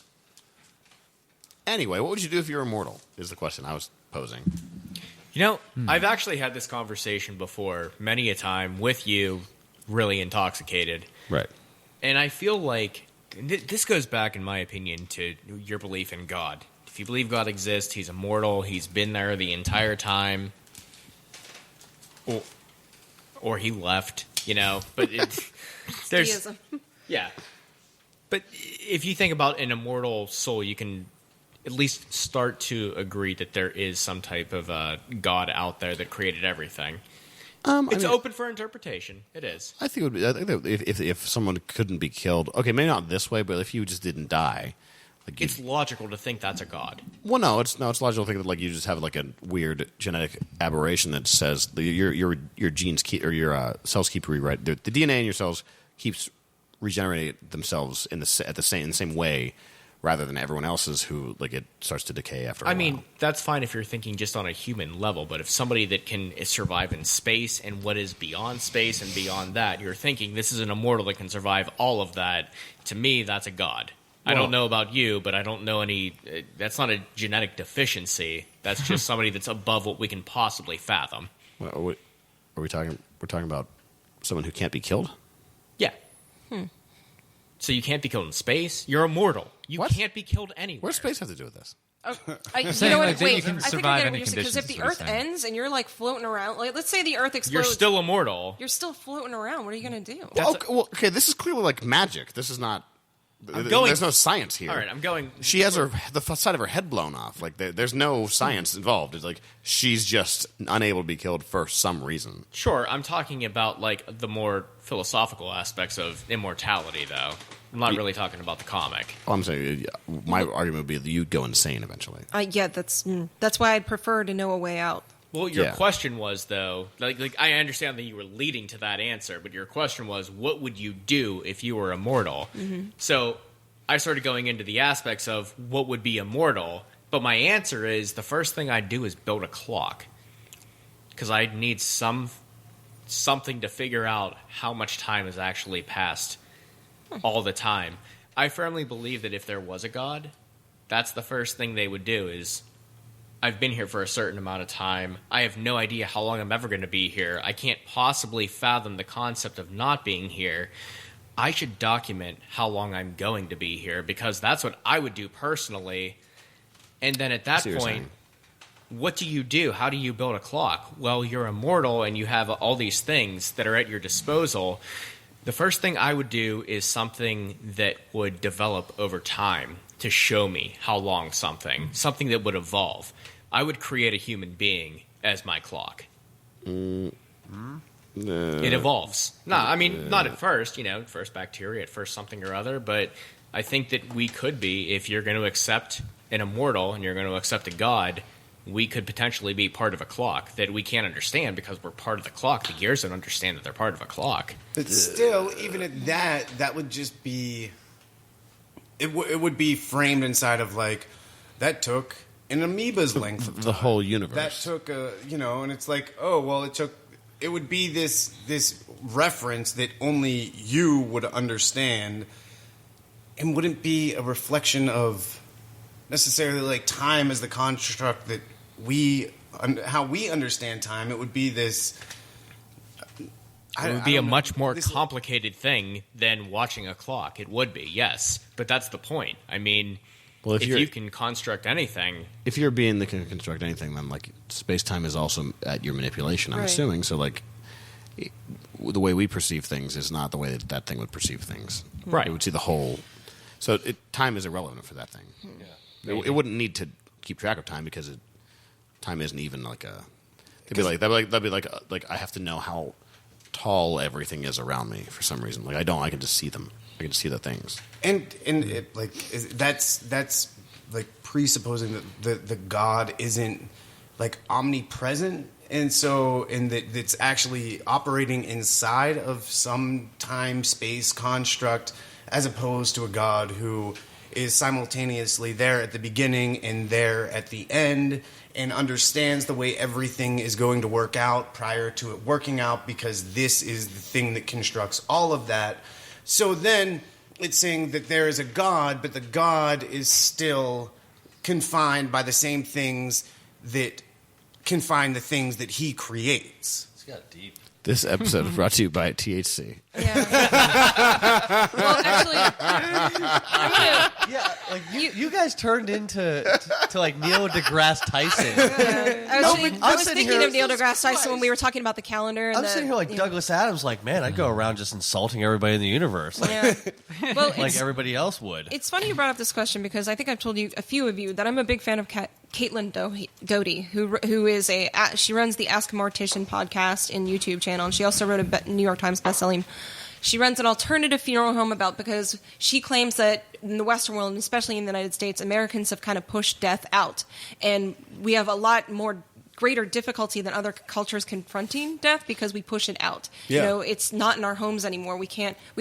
Anyway, what would you do if you were immortal? Is the question I was posing. You know, I've actually had this conversation before many a time with you, really intoxicated. Right. And I feel like this goes back, in my opinion, to your belief in God. If you believe God exists, he's immortal, he's been there the entire time, or he left, you know. But there's Deism. yeah. But if you think about an immortal soul, you can at least start to agree that there is some type of God out there that created everything. It's open for interpretation. It is. I think it would be. I think that if someone couldn't be killed, okay, maybe not this way, but if you just didn't die, like It's logical to think that's a God. well, no, it's logical to think that like you just have like a weird genetic aberration that says your genes keep or your cells keep rewrite the DNA in your cells keeps regenerating themselves in the same way. Rather than everyone else's, who like it starts to decay after a while. I mean, that's fine if you're thinking just on a human level, but if somebody that can survive in space and what is beyond space and beyond that, you're thinking this is an immortal that can survive all of that. To me, that's a god. I don't know about you, but I don't know any. That's not a genetic deficiency. That's just somebody that's above what we can possibly fathom. Are we talking? We're talking about someone who can't be killed. Yeah. So you can't be killed in space. You're immortal. You What? can't be killed anywhere. What does space have to do with this? You saying, know what? like, that Wait, you can I think survive I get any what you're saying. Because if conditions, the is what Earth he's saying. ends and you're like floating around, like let's say the Earth explodes, You're still immortal. You're still floating around. What are you gonna do? Okay, this is clearly like magic. This is not. going- There's no science here. All right, I'm going. She has the side of her head blown off. Like there's no science involved. It's like she's just unable to be killed for some reason. Sure, I'm talking about like the more philosophical aspects of immortality, though. I'm not really talking about the comic. Well, I'm saying my argument would be that you'd go insane eventually. Yeah, that's why I'd prefer to know a way out. Well, your Yeah. question was though, like I understand that you were leading to that answer, but your question was, what would you do if you were immortal? Mm-hmm. So I started going into the aspects of what would be immortal, but my answer is the first thing I'd do is build a clock, because I'd need something to figure out how much time has actually passed all the time. I firmly believe that if there was a God, that's the first thing they would do is, I've been here for a certain amount of time. I have no idea how long I'm ever going to be here. I can't possibly fathom the concept of not being here. I should document how long I'm going to be here, because that's what I would do personally. And then at that See what you're point, saying. what do you do? How do you build a clock? Well, you're immortal and you have all these things that are at your disposal. The first thing I would do is something that would develop over time to show me how long something that would evolve. I would create a human being as my clock. It evolves. No, I mean, not at first, first bacteria, at first something or other, but I think that we could be, if you're going to accept an immortal and you're going to accept a god, we could potentially be part of a clock that we can't understand because we're part of the clock. The gears don't understand that they're part of a clock. But still, even at that would just be... It would be framed inside of, like, that took an amoeba's length of time. The whole universe. That took and it's like, oh, well, it would be this reference that only you would understand and wouldn't be a reflection of necessarily, like, time as the construct that how we understand time. It would be this... It would be a much more complicated thing than watching a clock. It would be, yes. But that's the point. I mean, Well, if you can construct anything... If you're a being that can construct anything, then, like, space-time is also at your manipulation, I'm Right. assuming. So, like, the way we perceive things is not the way that thing would perceive things. Right. It would see the whole... So time is irrelevant for that thing. It wouldn't need to keep track of time because time isn't even like a... That'd be like I have to know how tall everything is around me for some reason. Like, I don't. I can just see them. I can just see the things. And it, like, that's like presupposing that the God isn't, like, omnipresent, and that it's actually operating inside of some time space construct, as opposed to a God who is simultaneously there at the beginning and there at the end, and understands the way everything is going to work out prior to it working out, because this is the thing that constructs all of that. So then it's saying that there is a God, but the God is still confined by the same things that confine the things that he creates. It's got deep. This episode is brought to you by THC. Yeah. Well, actually, I'm gonna. Yeah, like you guys turned into to like Neil deGrasse Tyson. I was sitting thinking here- of Neil deGrasse Tyson when we were talking about the calendar. And I'm sitting here like Douglas Adams, like, man, I'd go around just insulting everybody in the universe, like, Yeah. Well, like everybody else would. it's funny you brought up this question, because I think I've told you, a few of you, that I'm a big fan of Caitlin Doty, who is she runs the Ask a Mortician podcast and YouTube channel, and she also wrote a New York Times bestselling. She runs an alternative funeral home because she claims that in the Western world, and especially in the United States, Americans have kind of pushed death out, and we have a lot more greater difficulty than other cultures confronting death because we push it out. Yeah. It's not in our homes anymore. We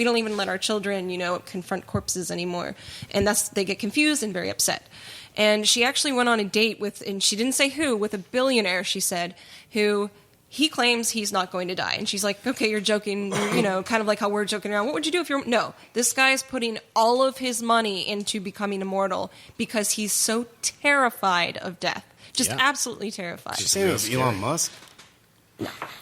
don't even let our children, confront corpses anymore, and they get confused and very upset. And she actually went on a date and she didn't say who, with a billionaire, she said, who he claims he's not going to die. And she's like, okay, you're joking, kind of like how we're joking around. What would you do if you're... No, this guy's putting all of his money into becoming immortal because he's so terrified of death. Just absolutely terrified. Did you say it was Elon Musk?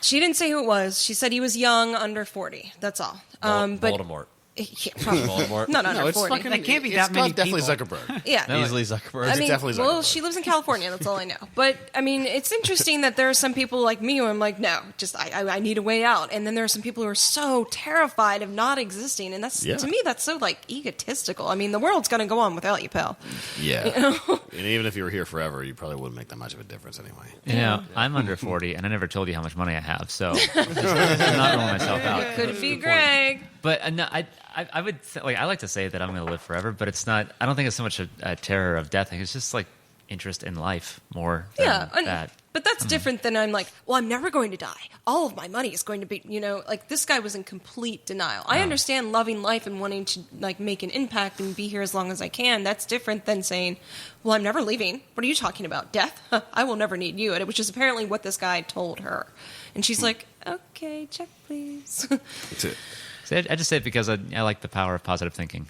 She didn't say who it was. She said he was young, under 40. That's all. But Voldemort. Yeah, probably. Voldemort. Not under No, it's 40. fucking. That can't be it's that many definitely people. Zuckerberg. Yeah. Easily Zuckerberg. I mean, definitely well, Zuckerberg. she lives in California. That's all I know. But I mean, it's interesting that there are some people like me who I'm like, no, just I need a way out. And then there are some people who are so terrified of not existing, and that's to me that's so like egotistical. I mean, the world's going to go on without you, pal. Yeah. And even if you were here forever, you probably wouldn't make that much of a difference anyway. You know, I'm under 40, and I never told you how much money I have, so I'm not rolling myself out. Could be Greg. But no, I would like I like to say that I'm going to live forever, but it's not. I don't think it's so much a terror of death. It's just like interest in life more than that. But that's different than I'm like, well, I'm never going to die. All of my money is going to be, like this guy was in complete denial. I understand loving life and wanting to like make an impact and be here as long as I can. That's different than saying, well, I'm never leaving. What are you talking about? Death? I will never need you. Which is apparently what this guy told her. And she's like, okay, check please. That's it. So I just say it because I like the power of positive thinking.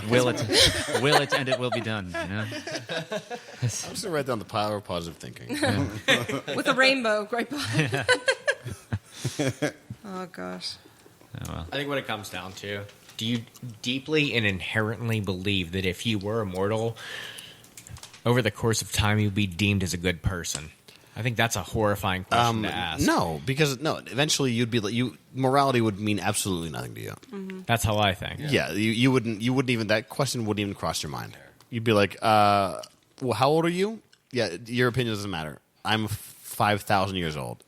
Will it, and it will be done. I'm just going to write down the power of positive thinking. With a rainbow right behind. Oh, gosh. Oh, well. I think what it comes down to, do you deeply and inherently believe that if you were immortal, over the course of time you'd be deemed as a good person? I think that's a horrifying question to ask. No, because eventually you'd be like morality would mean absolutely nothing to you. Mm-hmm. That's how I think. Yeah, you wouldn't even that question wouldn't even cross your mind. You'd be like, well, how old are you? Yeah, your opinion doesn't matter. I'm 5,000 years old.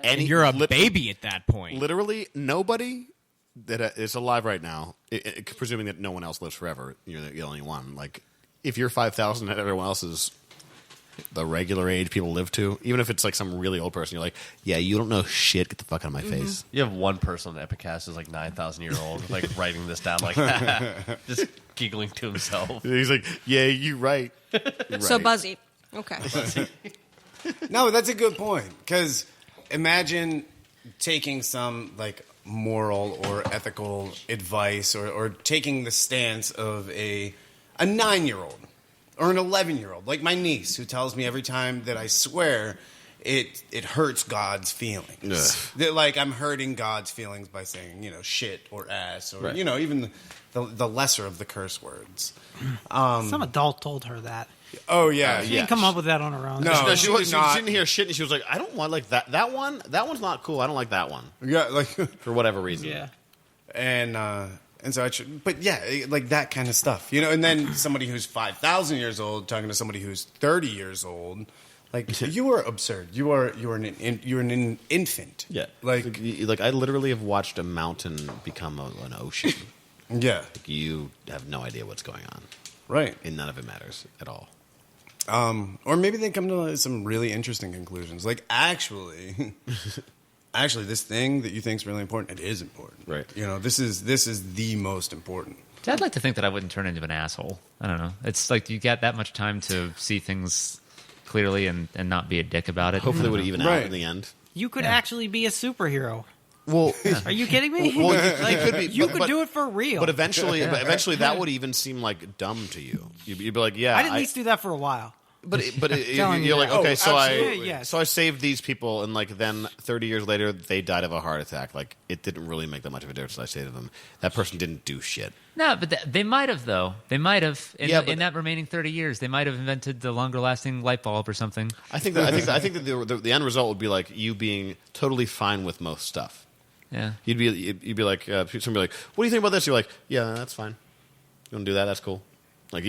You're a baby at that point. Literally nobody that is alive right now, presuming that no one else lives forever, you're the only one. Like, if you're 5,000 and everyone else is the regular age people live to, even if it's like some really old person, you're like, yeah, you don't know shit, get the fuck out of my face. You have one person on the Epicast who's like 9,000 years old, like writing this down, like just giggling to himself. He's like, yeah, you're right. So Buzzy. Okay. No, that's a good point. Because imagine taking some like moral or ethical advice or taking the stance of a 9-year-old or an 11-year-old, like my niece, who tells me every time that I swear it hurts God's feelings. That, like, I'm hurting God's feelings by saying, shit or ass or, even the lesser of the curse words. Some adult told her that. Oh, yeah. She didn't come up with that on her own. No, she didn't hear shit, and she was like, I don't want like that one. That one's not cool. I don't like that one. Yeah, like For whatever reason. Yeah. And so but yeah, like that kind of stuff, And then somebody who's 5,000 years old talking to somebody who's 30 years old, like you are absurd. You're an infant. Yeah. Like I literally have watched a mountain become an ocean. yeah, You have no idea what's going on, right. and none of it matters at all. Or maybe they come to some really interesting conclusions. Like actually, this thing that you think is really important, it is important. Right. This is the most important. I'd like to think that I wouldn't turn into an asshole. I don't know. It's like you get that much time to see things clearly and not be a dick about it. Hopefully, it would even out Right. in the end. You could actually be a superhero. Well, Are you kidding me? well, you could be. You but- could but- do it for real. But eventually, that would even seem like dumb to you. You'd be like, yeah, I'd at least do that for a while. But Telling you're you like, that. okay, so absolutely. Yes. so I saved these people, and like then 30 years later they died of a heart attack. Like it didn't really make that much of a difference. I saved them. That person didn't do shit. No, but they might have, though. They might have. But- In that remaining 30 years, they might have invented the longer-lasting light bulb or something. I think that the end result would be like you being totally fine with most stuff. Yeah. You'd be like somebody be like, what do you think about this? You're like, yeah, that's fine. You want to do that? That's cool. Like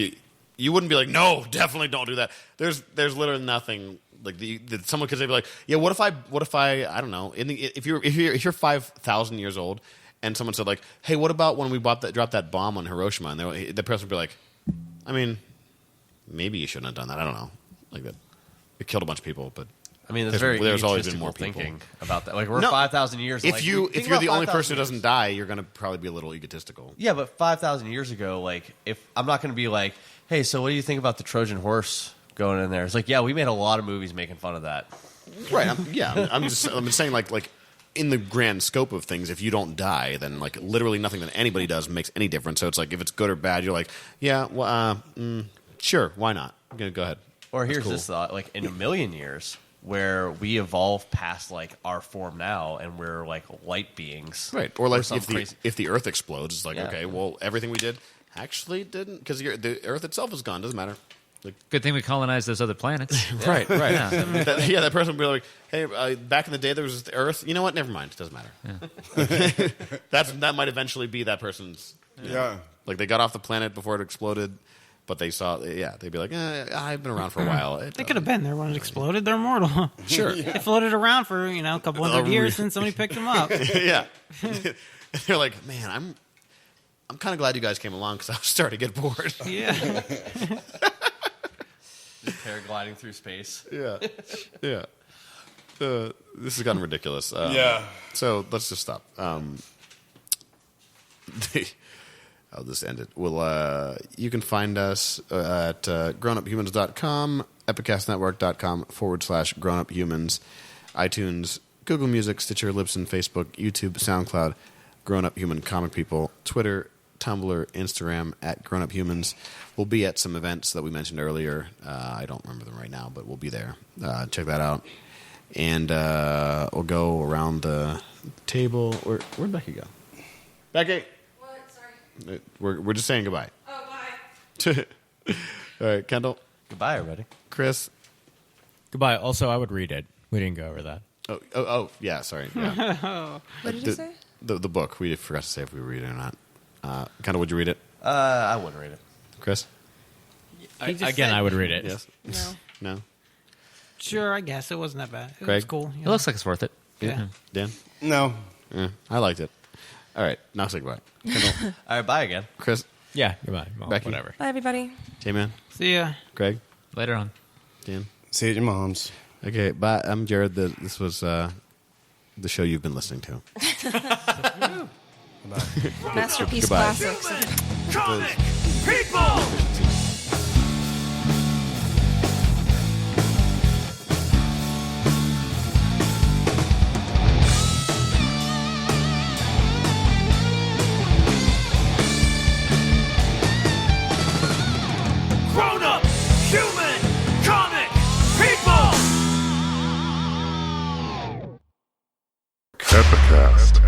you wouldn't be like, no, definitely don't do that. There's literally nothing like that someone could say be like, yeah, what if I don't know. If you're 5,000 years old and someone said like, hey, what about when we dropped that bomb on Hiroshima? And the person would be like, I mean, maybe you shouldn't have done that. I don't know. Like that, it killed a bunch of people, but. I mean, there's always been more thinking about that. Like we're 5,000 years. If like, you're think the about only 5,000 person who years. doesn't die, you're going to probably be a little egotistical. Yeah, but 5,000 years ago, like if I'm not going to be like, hey, so what do you think about the Trojan horse going in there? It's like, yeah, we made a lot of movies making fun of that. Right. I'm just saying like in the grand scope of things, if you don't die, then like literally nothing that anybody does makes any difference. So it's like if it's good or bad, you're like, yeah, well, sure, why not? I'm going to go ahead. Or That's here's cool. this thought: like in a million years, where we evolve past like our form now, and we're like light beings, Right. Or like something crazy. if the Earth explodes, it's like, Yeah. okay, well, everything we did actually didn't, because the Earth itself is gone. Doesn't matter. Like, Good thing we colonized those other planets. right. Yeah. That person would be like, hey, back in the day there was the Earth. You know what? Never mind. It doesn't matter. That might eventually be that person's. Yeah. Like they got off the planet before it exploded, but they saw, they'd be like, I've been around for a while. They could have been there when it exploded. They're immortal. Sure. They floated around for a couple hundred years, and somebody picked them up. Yeah. They're like, man, I'm kind of glad you guys came along because I was starting to get bored. Yeah. Just paragliding through space. Yeah. Yeah. This has gotten ridiculous. Yeah. So let's just stop. I'll just end it. Well, you can find us at grownuphumans.com, epicastnetwork.com/grownuphumans, iTunes, Google Music, Stitcher, Libsyn, Facebook, YouTube, SoundCloud, Grown Up Human Comic People, Twitter, Tumblr, Instagram, at Grown Up Humans. We'll be at some events that we mentioned earlier. I don't remember them right now, but we'll be there. Check that out. And we'll go around the table. Where'd Becky go? Becky! What? Sorry. We're just saying goodbye. Oh, bye. All right, Kendall, Goodbye, everybody. Chris. Goodbye. Also, I would read it. We didn't go over that. Oh, yeah, sorry. Yeah. What did you say? The book. We forgot to say if we read it or not. Kendall, would you read it? I wouldn't read it. Chris? Again, I would read it. Yes. No. No? Sure, I guess. It wasn't that bad. It Craig? was cool. It looks like it's worth it. Yeah. Dan? No. Yeah, I liked it. All right, now say goodbye. Kendall, All right, bye again. Chris, Yeah, goodbye. Well, Becky? whatever. Bye, everybody. J-Man, See ya. Craig, Later on. Dan. See you at your mom's. Okay, bye. I'm Jared. This was the show you've been listening to. Masterpiece Goodbye. classics. Comic people! Grown-up human comic people! Epicast.